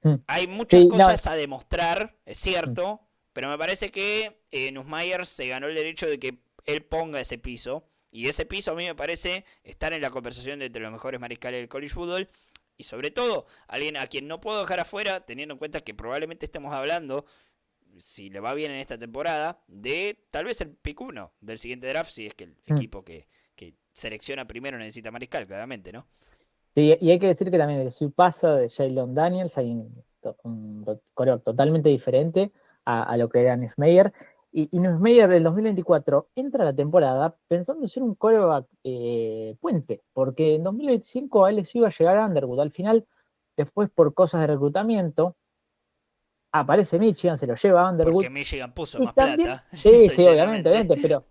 Mm. Hay muchas Sí, no, cosas a demostrar, es mm, cierto, pero me parece que Nussmeier se ganó el derecho de que él ponga ese piso. Y ese piso a mí me parece estar en la conversación de entre los mejores mariscales del college football. Y sobre todo, alguien a quien no puedo dejar afuera, teniendo en cuenta que probablemente estemos hablando, si le va bien en esta temporada, de tal vez el pick 1 del siguiente draft, si es que el mm. equipo que selecciona primero necesita mariscal, claramente, ¿no? Sí, y hay que decir que también el su pasa de Jalen Daniels, hay un coreback totalmente diferente a lo que era Nussmeier. Y Nussmeier del 2024 entra a la temporada pensando ser un coreback puente, porque en 2025 a LSU iba a llegar a Underwood. Al final, después por cosas de reclutamiento, aparece Michigan, se lo lleva a Underwood. Porque Michigan puso Y más también, plata, sí, eso sí, obviamente, llenamente. obviamente,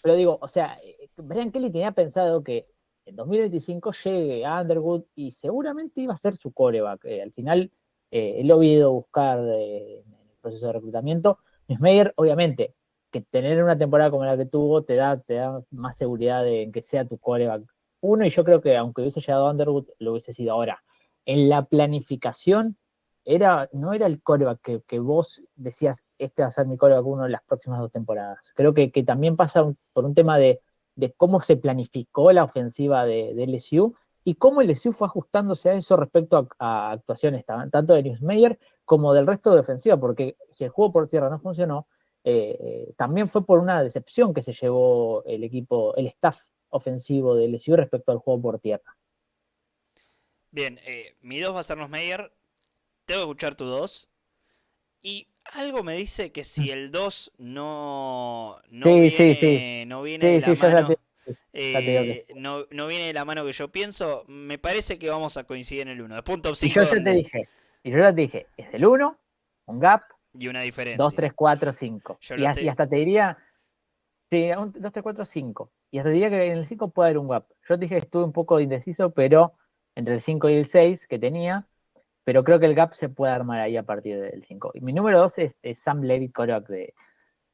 pero digo, o sea, Brian Kelly tenía pensado que en 2025 llegue a Underwood y seguramente iba a ser su coreback. Al final, él lo había ido a buscar en el proceso de reclutamiento. Nussmeier, obviamente, que tener una temporada como la que tuvo te da más seguridad en que sea tu coreback uno, y yo creo que aunque hubiese llegado a Underwood, lo hubiese sido ahora. En la planificación no era el coreback que vos decías, este va a ser mi coreback uno en las próximas 2 temporadas. Creo que también pasa por un tema de cómo se planificó la ofensiva de LSU y cómo LSU fue ajustándose a eso respecto a actuaciones tanto de Nussmeier como del resto de ofensiva, porque si el juego por tierra no funcionó, también fue por una decepción que se llevó el equipo, el staff ofensivo de LSU respecto al juego por tierra. Bien, mi 2 va a ser Meyer. Tengo que escuchar tu 2. Y algo me dice que si el 2 no Sí, sí, sí, viene, no viene de sí, la sí, mano, ya te digo que. no viene de la mano que yo pienso, me parece que vamos a coincidir en el 1. Después un top Y 5 yo ya te donde. dije, y yo ya te dije, es el uno un gap, Y una 2 diferencia. 3 4 5 Yo Y, lo y te. hasta te diría, sí, 2 3 4 5 Y hasta te diría que en el 5 puede haber un gap. Yo te dije que estuve un poco indeciso, pero entre el 5 y el 6 que tenía, pero creo que el gap se puede armar ahí a partir del 5. Y mi número 2 es Sam Levitt, quarterback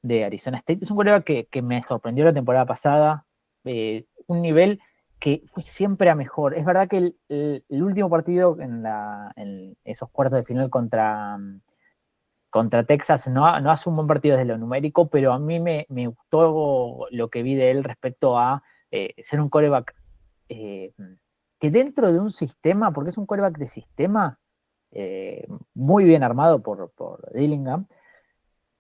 de Arizona State. Es un quarterback que me sorprendió la temporada pasada, un nivel que fue siempre a mejor. Es verdad que el último partido en esos cuartos de final contra Texas no hace un buen partido desde lo numérico, pero a mí me gustó lo que vi de él respecto a ser un quarterback eh, que dentro de un sistema, porque es un quarterback de sistema, muy bien armado por Dillingham,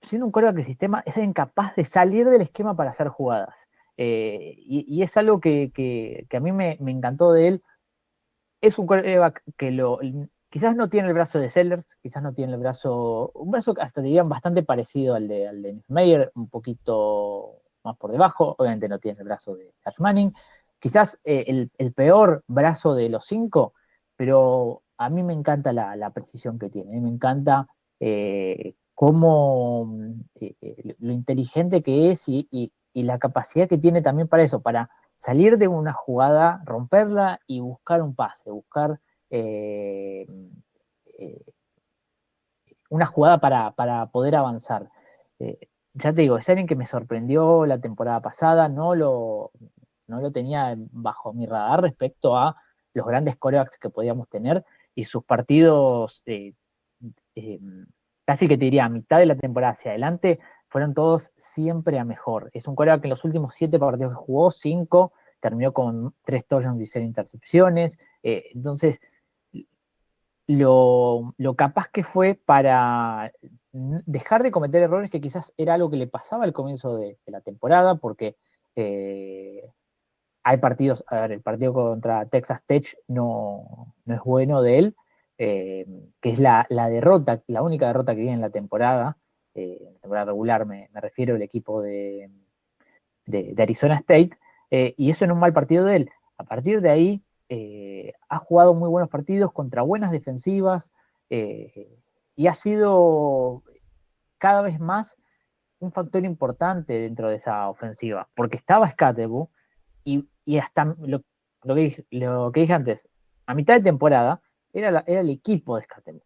siendo un quarterback de sistema, es incapaz de salir del esquema para hacer jugadas. Y es algo que a mí me encantó de él. Es un quarterback que quizás no tiene el brazo de Sellers, quizás no tiene un brazo que hasta dirían bastante parecido al de Nussmeier, un poquito más por debajo. Obviamente no tiene el brazo de Josh Manning. Quizás el peor brazo de los 5, pero a mí me encanta la precisión que tiene. Me encanta lo inteligente que es y la capacidad que tiene también para eso, para salir de una jugada, romperla y buscar un pase, buscar eh, eh, una jugada para poder avanzar. Eh, ya te digo, es alguien que me sorprendió la temporada pasada, no lo tenía bajo mi radar respecto a los grandes corebacks que podíamos tener y sus partidos, eh, casi que te diría a mitad de la temporada hacia adelante, fueron todos siempre a mejor. Es un coreback que en los últimos 7 partidos que jugó, 5, terminó con 3 touchdowns y 0 intercepciones. Entonces, lo capaz que fue para dejar de cometer errores que quizás era algo que le pasaba al comienzo de la temporada, porque eh, hay partidos, a ver, el partido contra Texas Tech no es bueno de él, eh, que es la derrota, la única derrota que tiene en la temporada regular me refiero al equipo de Arizona State, y eso en un mal partido de él. A partir de ahí, ha jugado muy buenos partidos contra buenas defensivas, y ha sido cada vez más un factor importante dentro de esa ofensiva, porque estaba Scatterbu y hasta lo que dije antes, a mitad de temporada era el equipo de Scatterbu.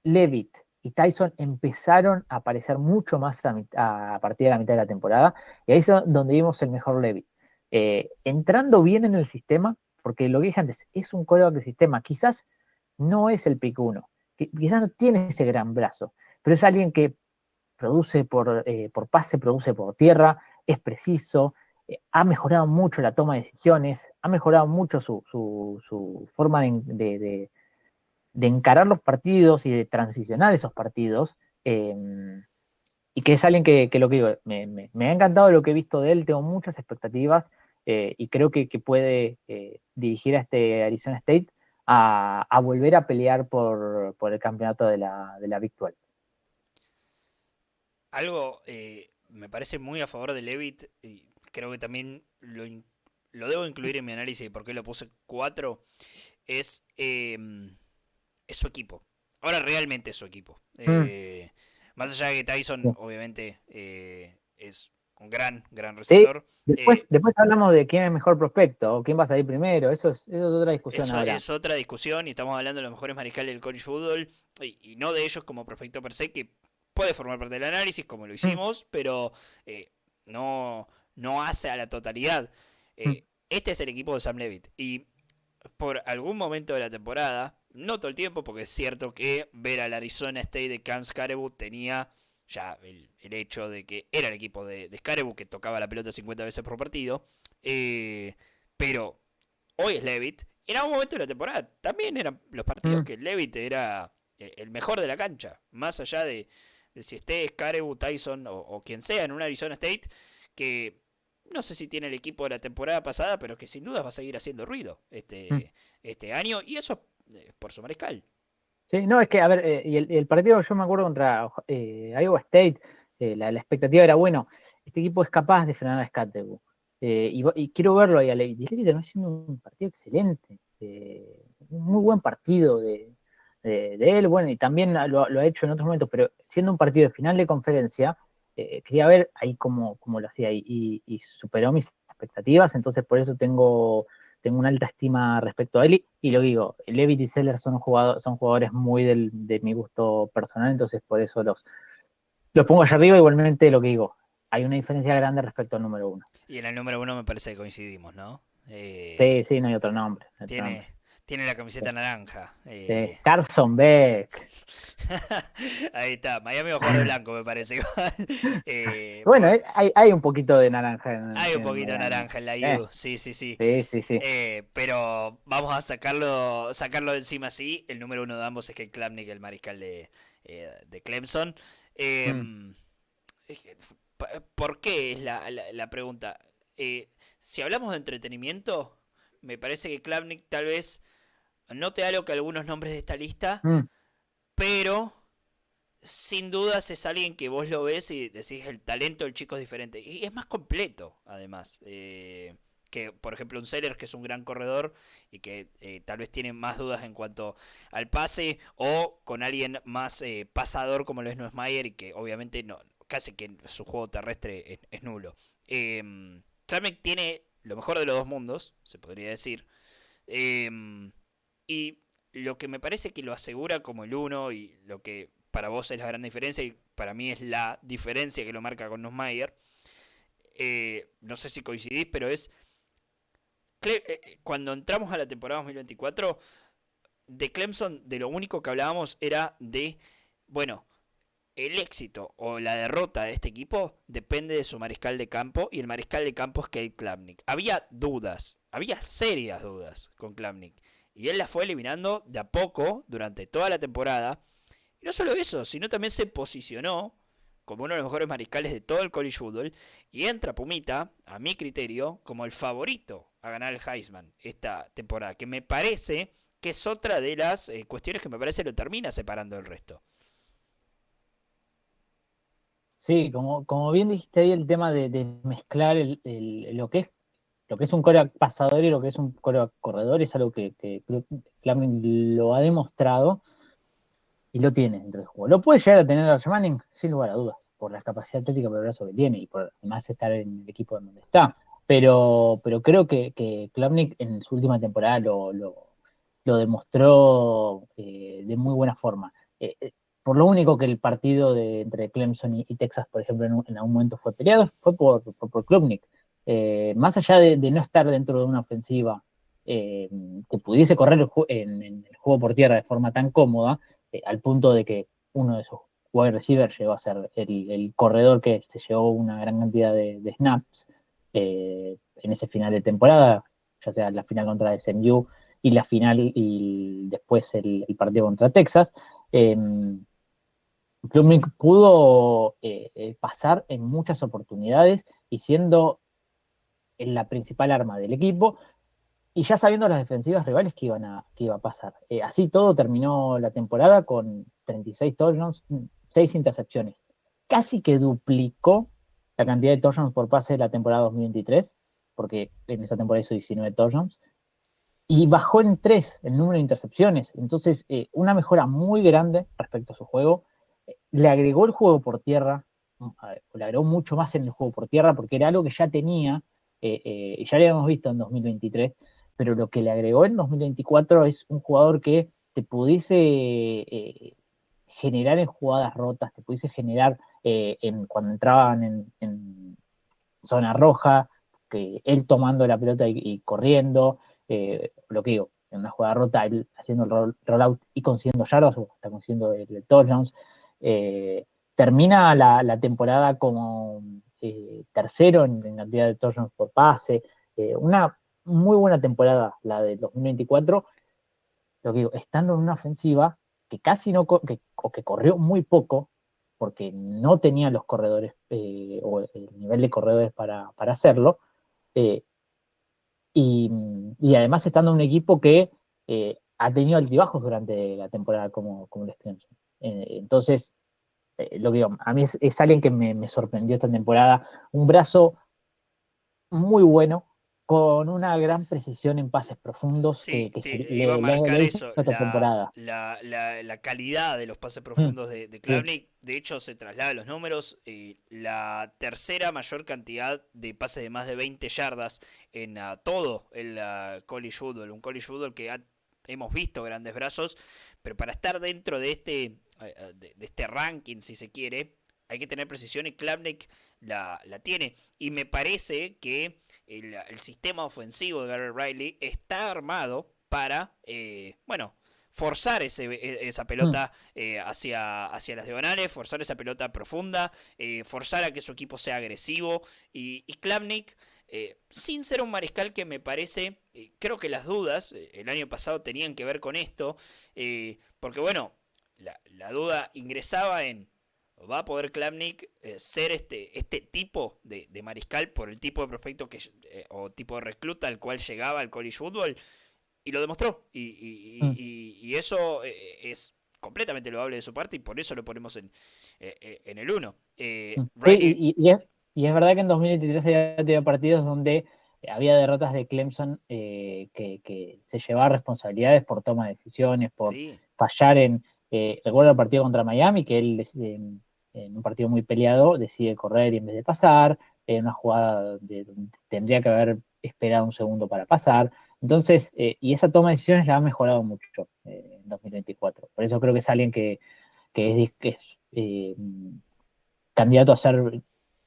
Levitt y Tyson empezaron a aparecer mucho más a partir de la mitad de la temporada, y ahí es donde vimos el mejor Levitt. Entrando bien en el sistema, porque lo que dije antes, es un quarterback de sistema, quizás no es el pick 1, quizás no tiene ese gran brazo, pero es alguien que produce por pase, produce por tierra, es preciso, ha mejorado mucho la toma de decisiones, ha mejorado mucho su forma de encarar los partidos y de transicionar esos partidos, y que es alguien que lo que digo, me ha encantado lo que he visto de él, tengo muchas expectativas, y creo que puede dirigir a este Arizona State a volver a pelear por el campeonato de la Big 12. Algo me parece muy a favor de Levitt y creo que también lo debo incluir en mi análisis de por qué lo puse 4 es, es su equipo. Ahora realmente es su equipo. Mm, Más allá de que Tyson sí. obviamente es un gran Sí, receptor. después hablamos de quién es el mejor prospecto o quién va a salir primero, eso es otra discusión Eso ahora. es otra discusión y estamos hablando de los mejores mariscales del college football y no de ellos como prospecto per se, que puede formar parte del análisis como lo Mm, hicimos, pero no, no hace a la totalidad. mm, Este es el equipo de Sam Levitt y por algún momento de la temporada, no todo el tiempo, porque es cierto que ver al Arizona State de Cam Scaraboo tenía ya el hecho de que era el equipo de Scaraboo que tocaba la pelota 50 veces por partido, pero hoy es Levitt. En algún momento de la temporada también eran los partidos mm. que Levitt era el mejor de la cancha, más allá de si esté Scaraboo, Tyson o quien sea en un Arizona State, que no sé si tiene el equipo de la temporada pasada, pero que sin duda va a seguir haciendo ruido Mm. este año, y eso por su mariscal. Sí, no, es que, a ver, y el partido yo me acuerdo contra Iowa State, la expectativa era, bueno, este equipo es capaz de frenar a Scatterbu, y quiero verlo ahí a Levitt. Y Levitt terminó haciendo un partido excelente, un muy buen partido de él, bueno, y también lo ha hecho en otros momentos, pero siendo un partido de final de conferencia, quería ver ahí cómo lo hacía y superó mis expectativas, entonces por eso tengo una alta estima respecto a él, y lo digo, Levitt y Seller son jugadores muy de mi gusto personal, entonces por eso los pongo allá arriba. Igualmente lo que digo, hay una diferencia grande respecto al número 1. Y en el número uno me parece que coincidimos, ¿no? Eh, Sí, sí, no hay otro nombre. No hay otro nombre. tiene, tiene la camiseta naranja. Sí. Carson Beck. Ahí está, Miami va a jugar de blanco, me parece. Bueno, hay un poquito de naranja Hay un en poquito de Miami. naranja en la Eh, U, sí, sí, sí. sí, sí, sí. Pero vamos a sacarlo de encima así. El número uno de ambos es que Klapnik, el mariscal de Clemson. Mm, Eh, ¿Por qué es la pregunta? Si hablamos de entretenimiento, me parece que Klapnik tal vez no te da lo que algunos nombres de esta lista, mm, pero sin dudas es alguien que vos lo ves y decís el talento del chico es diferente. Y es más completo, además. Que, por ejemplo, un Sellers, que es un gran corredor y que tal vez tiene más dudas en cuanto al pase, o con alguien más pasador como lo es Nussmeier y que obviamente no, casi que su juego terrestre es nulo. Claramente tiene lo mejor de los dos mundos, se podría decir. Y lo que me parece que lo asegura como el uno y lo que para vos es la gran diferencia y para mí es la diferencia que lo marca con Nussmeier, no sé si coincidís, pero es cuando entramos a la temporada 2024, de Clemson, de lo único que hablábamos era de, bueno, el éxito o la derrota de este equipo depende de su mariscal de campo y el mariscal de campo es Kate Klapnik. Había dudas, había serias dudas con Klapnik y él las fue eliminando de a poco durante toda la temporada. Y no solo eso, sino también se posicionó como uno de los mejores mariscales de todo el college football y entra Pumita, a mi criterio, como el favorito a ganar el Heisman esta temporada, que me parece que es otra de las cuestiones que me parece lo termina separando del resto. sí, como bien dijiste ahí, el tema de mezclar lo que es un coreback pasador y lo que es un coreback corredor es algo que creo que Fleming lo ha demostrado. y lo tiene dentro del juego. ¿Lo puede llegar a tener Arch Manning? Sin lugar a dudas, por la capacidad atlética por el brazo que tiene y por además estar en el equipo donde está. Pero creo que Klubnik en su última temporada lo demostró de muy buena forma. Por lo único que el partido entre Clemson y Texas, por ejemplo, en algún momento fue peleado, fue por Klubnik. Más allá de no estar dentro de una ofensiva eh, que pudiese correr en el juego por tierra de forma tan cómoda, al punto de que uno de esos wide receivers llegó a ser el corredor que se llevó una gran cantidad de snaps en ese final de temporada, ya sea la final contra SMU y la final y después el partido contra Texas. Eh, Klubnik pudo pasar en muchas oportunidades y siendo la principal arma del equipo, y ya sabiendo las defensivas rivales que iba a pasar. Así todo terminó la temporada con 36 touchdowns, 6 intercepciones. Casi que duplicó la cantidad de touchdowns por pase de la temporada 2023, porque en esa temporada hizo 19 touchdowns, y bajó en 3 el número de intercepciones. Entonces, una mejora muy grande respecto a su juego. Le agregó el juego por tierra, le agregó mucho más en el juego por tierra, porque era algo que ya tenía, ya lo habíamos visto en 2023, pero lo que le agregó en 2024 es un jugador que te pudiese generar en jugadas rotas, te pudiese generar cuando entraban en zona roja, que él tomando la pelota y corriendo, lo que digo, en una jugada rota, él haciendo el rollout y consiguiendo yardas, o hasta consiguiendo el touchdowns. Eh, Termina la temporada como tercero en cantidad de touchdowns por pase. Una muy buena temporada la del 2024, lo que digo, estando en una ofensiva que casi no, o que corrió muy poco, porque no tenía los corredores o el nivel de corredores para hacerlo, eh, y, y, además estando en un equipo que ha tenido altibajos durante la temporada como el Clemson. Entonces, lo que digo, a mí es alguien que me sorprendió esta temporada, un brazo muy bueno, con una gran precisión en pases profundos Sí, que te iba a le marcar hizo eso, esta temporada. la calidad de los pases Mm, profundos de sí. Klubnik. De hecho, se traslada a los números. La tercera mayor cantidad de pases de más de 20 yardas en todo el college football. Un college football que hemos visto grandes brazos, pero para estar dentro de de este ranking, si se quiere, hay que tener precisión y Klubnik la tiene. Y me parece que el sistema ofensivo de Garrett Riley está armado para, bueno, forzar esa Mm. pelota hacia las diagonales, forzar esa pelota profunda, forzar a que su equipo sea agresivo. Y Klubnik, sin ser un mariscal que me parece, creo que las dudas el año pasado tenían que ver con esto, porque bueno, la duda ingresaba en ¿va a poder Klubnik ser este tipo de mariscal por el tipo de prospecto o tipo de recluta al cual llegaba al college football? Y lo demostró. Mm. Y eso es completamente loable de su parte y por eso lo ponemos en el uno. Mm. Sí, Riley, y es verdad que en 2023 había tenido partidos donde había derrotas de Clemson que se llevaba responsabilidades por toma de decisiones, por sí, fallar recuerdo el partido contra Miami, que él en un partido muy peleado decide correr y en vez de pasar, en una jugada donde tendría que haber esperado un segundo para pasar. Entonces, y esa toma de decisiones la ha mejorado mucho en 2024. Por eso creo que es alguien que es candidato a ser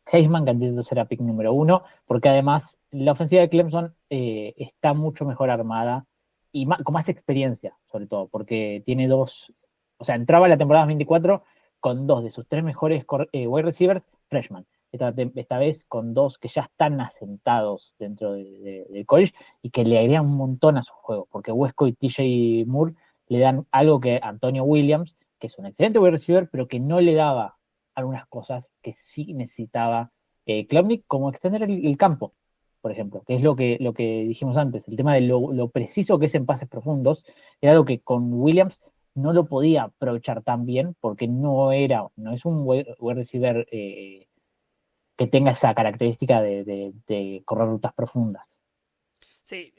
Heisman, candidato a ser a pick número uno, porque además la ofensiva de Clemson está mucho mejor armada y con más experiencia, sobre todo, porque tiene dos, o sea, entraba la temporada 24 con dos de sus tres mejores wide receivers freshman. Esta vez con dos que ya están asentados dentro del college y que le agregan un montón a su juego, porque Wesco y TJ Moore le dan algo que Antonio Williams, que es un excelente wide receiver, pero que no le daba algunas cosas que sí necesitaba Klubnik, como extender el campo, por ejemplo, que es lo que dijimos antes, el tema de lo preciso que es en pases profundos, era algo que con Williams no lo podía aprovechar tan bien porque no es un wide receiver que tenga esa característica de correr rutas profundas. sí.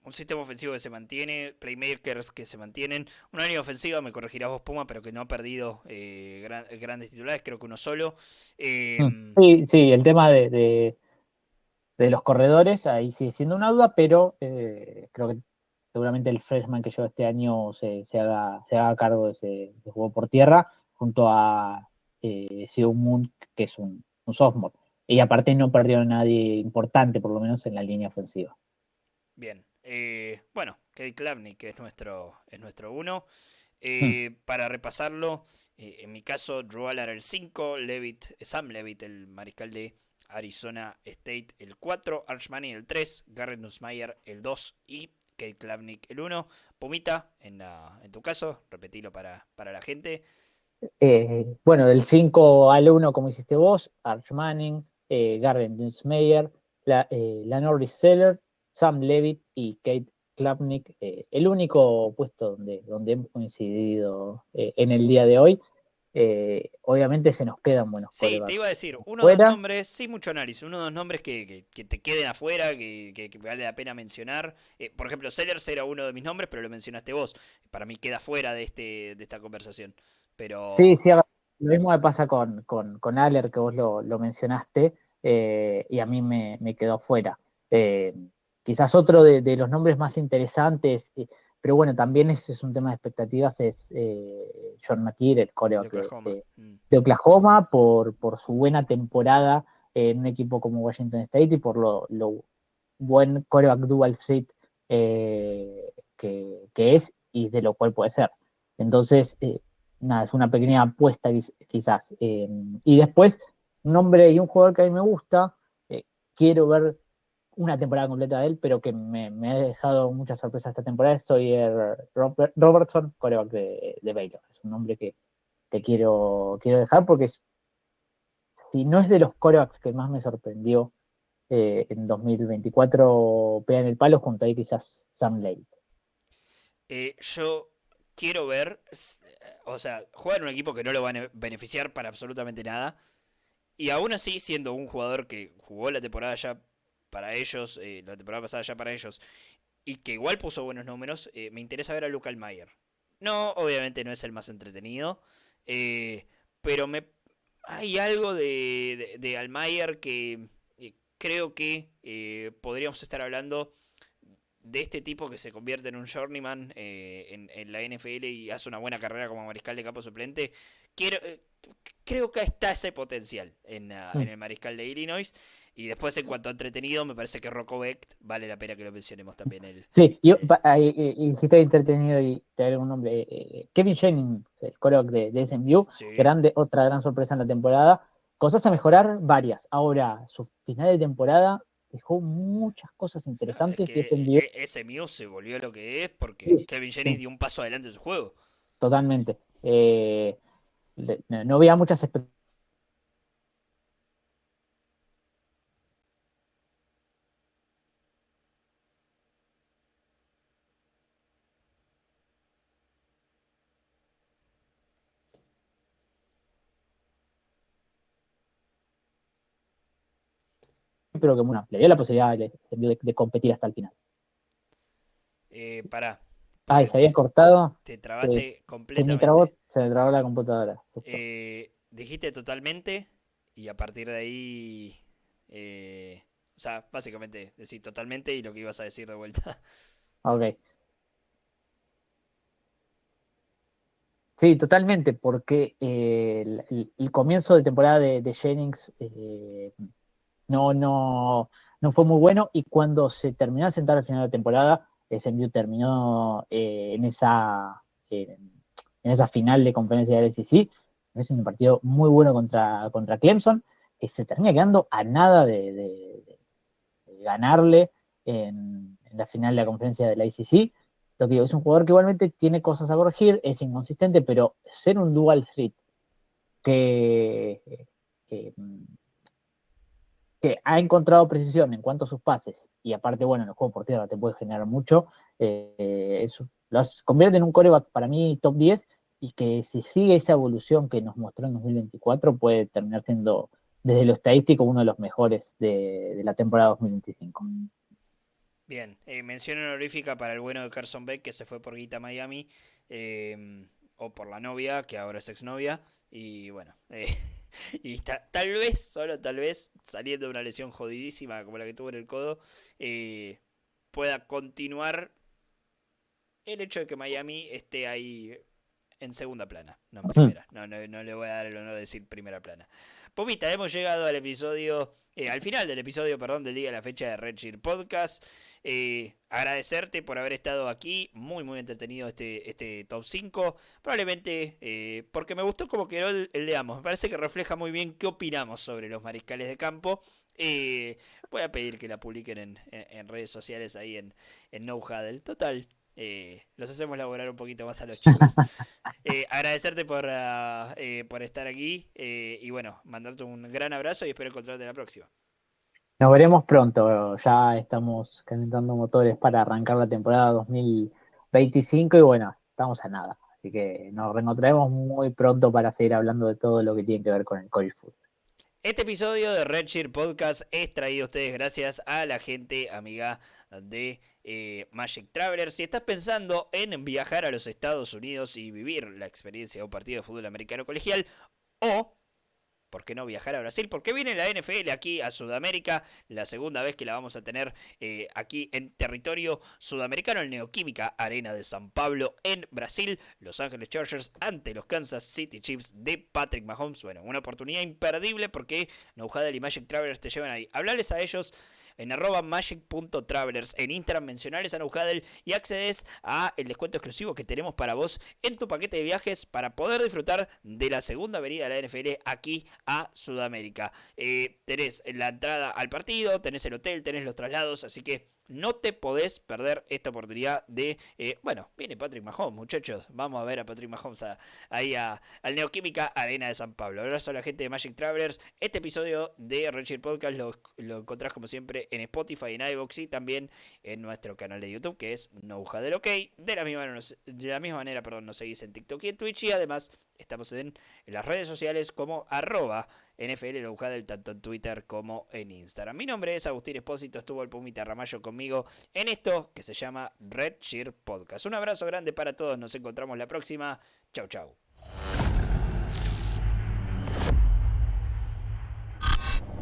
un sistema ofensivo que se mantiene, playmakers que se mantienen, una línea ofensiva, me corregirás vos, Puma, pero que no ha perdido grandes titulares, creo que uno solo. Eh, Sí, sí, el tema de los corredores, ahí sigue siendo una duda, pero creo que seguramente el freshman que lleva este año se haga cargo de juego por tierra, junto a Seo Moon, que es un sophomore. Y aparte no perdió a nadie importante, por lo menos en la línea ofensiva. Bien. Bueno, Cade Klubnik, que es nuestro uno. Mm. Para repasarlo, en mi caso, Drew Allar el 5, Sam Levitt, el mariscal de Arizona State el 4, Arch Manning el 3, Garrett Nussmeier el 2 y Cade Klubnik el 1. Pumita, en tu caso, repetilo para la gente. Bueno, del 5 al uno como hiciste vos, Arch Manning, Garrett Nussmeier, la Norris Seller, Sam Levitt y Kate Klubnik, el único puesto donde hemos coincidido en el día de hoy. Obviamente se nos quedan buenos Sí, te iba a quarterbacks decir, uno o dos fuera. nombres, sin mucho análisis, uno o dos nombres que te queden afuera, que vale la pena mencionar. Por ejemplo, Sellers era uno de mis nombres, pero lo mencionaste vos. Para mí queda fuera de esta conversación. Sí, Pero sí, lo mismo me pasa con Aller, que vos lo mencionaste, y a mí me quedó fuera. Eh, Quizás otro de los nombres más interesantes, pero bueno, también es un tema de expectativas, es John McKeer, el de coreback Oklahoma. de Oklahoma, por su buena temporada en un equipo como Washington State y por lo buen coreback dual threat que es y de lo cual puede ser. Entonces, nada, es una pequeña apuesta quizás. Y después, un hombre y un jugador que a mí me gusta, quiero ver una temporada completa de él, pero que me ha dejado muchas sorpresas esta temporada, soy Robertson, coreback de Baylor. Es un nombre que quiero dejar porque si no es de los corebacks que más me sorprendió en 2024, pega en el palo junto ahí quizás Sam Lake. Yo quiero ver, o sea, jugar en un equipo que no lo van a beneficiar para absolutamente nada. Y aún así, siendo un jugador que jugó la temporada ya para ellos, la temporada pasada ya para ellos, y que igual puso buenos números, me interesa ver a Luke Almayer. No, obviamente no es el más entretenido, eh, pero hay algo de Almayer que creo que podríamos estar hablando de este tipo que se convierte en un journeyman en la NFL y hace una buena carrera como mariscal de campo suplente. Quiero, creo que está ese potencial en Mm. el mariscal de Illinois. Y después, en cuanto a entretenido, me parece que Rocco Becht vale la pena que lo mencionemos también. Sí, hiciste entretenido y te agrego un nombre. Kevin Jennings, el coreback de SMU, Sí. otra gran sorpresa en la temporada. Cosas a mejorar, varias. Ahora, su final de temporada dejó muchas cosas No, es interesantes y que SMU, SMU se volvió lo que es porque sí, Kevin Jennings sí, dio un paso adelante en su juego. totalmente. No había muchas expectativas, pero que bueno, le dio la posibilidad de competir hasta el final. Pará, Ay, porque se había cortado, te se, trabaste se completamente. me trabó la computadora, justo. Dijiste totalmente y a partir de ahí, o sea, básicamente decir totalmente y lo que ibas a decir de vuelta. Ok. Sí, totalmente, porque el comienzo de temporada de Jennings no, no, no fue muy bueno y cuando se terminó de sentar al final de la temporada, SMU terminó en esa final de conferencia del SEC. Es un partido muy bueno contra Clemson, que se termina quedando a nada de ganarle en la final de la conferencia de la ACC. Lo que digo, es un jugador que igualmente tiene cosas a corregir, es inconsistente, pero ser un dual threat que, que, que ha encontrado precisión en cuanto a sus pases, y aparte, bueno, en el juego por tierra te puede generar mucho, los convierte en un coreback para mí top 10 y que si sigue esa evolución que nos mostró en 2024 puede terminar siendo desde lo estadístico uno de los mejores de la temporada 2025. Bien, mención honorífica para el bueno de Carson Beck que se fue por guita a Miami, o por la novia, que ahora es exnovia, y bueno, y tal vez, solo tal vez, saliendo de una lesión jodidísima como la que tuvo en el codo, eh, pueda continuar el hecho de que Miami esté ahí en segunda plana, no en primera. No le voy a dar el honor de decir primera plana. Pumita, hemos llegado al episodio, al final del episodio, perdón, del día de la fecha de Red Shirt Podcast. Agradecerte por haber estado aquí, muy entretenido este top 5. Probablemente porque me gustó como quedó el de ambos. Me parece que refleja muy bien qué opinamos sobre los mariscales de campo. Voy a pedir que la publiquen en redes sociales ahí en No Huddle. Total, los hacemos laborar un poquito más a los chicos. Agradecerte por estar aquí, y bueno, mandarte un gran abrazo y espero encontrarte la próxima. Nos veremos pronto, ya estamos calentando motores para arrancar la temporada 2025 y bueno, estamos a nada. Así que nos reencontraremos muy pronto para seguir hablando de todo lo que tiene que ver con el college football. Este episodio de Red Shirt Podcast es traído a ustedes gracias a la gente amiga de Magic Travelers. Si estás pensando en viajar a los Estados Unidos y vivir la experiencia de un partido de fútbol americano colegial, o ¿por qué no viajar a Brasil? Porque viene la NFL aquí a Sudamérica, la segunda vez que la vamos a tener aquí en territorio sudamericano, el Neoquímica Arena de San Pablo en Brasil, Los Ángeles Chargers ante los Kansas City Chiefs de Patrick Mahomes. Bueno, una oportunidad imperdible porque No Huddle y Magic Travelers te llevan ahí. Hablarles a ellos en @magic.travelers en Instagram, mencionales a No Huddle y accedes a el descuento exclusivo que tenemos para vos en tu paquete de viajes para poder disfrutar de la segunda venida de la NFL aquí a Sudamérica. Tenés la entrada al partido, tenés el hotel, tenés los traslados, así que no te podés perder esta oportunidad de... bueno, viene Patrick Mahomes, muchachos. Vamos a ver a Patrick Mahomes ahí al Neoquímica Arena de San Pablo. Abrazo a la gente de Magic Travelers. Este episodio de Red Shirt Podcast lo encontrás como siempre en Spotify, en iVoox y también en nuestro canal de YouTube, que es No Huddle OK. De la misma manera, nos seguís en TikTok y en Twitch. Y además estamos en las redes sociales como @NFL No Huddle, tanto en Twitter como en Instagram. Mi nombre es Agustín Espósito, estuvo el Pumita Ramallo conmigo en esto que se llama Red Shirt Podcast. Un abrazo grande para todos, nos encontramos la próxima. Chau, chau.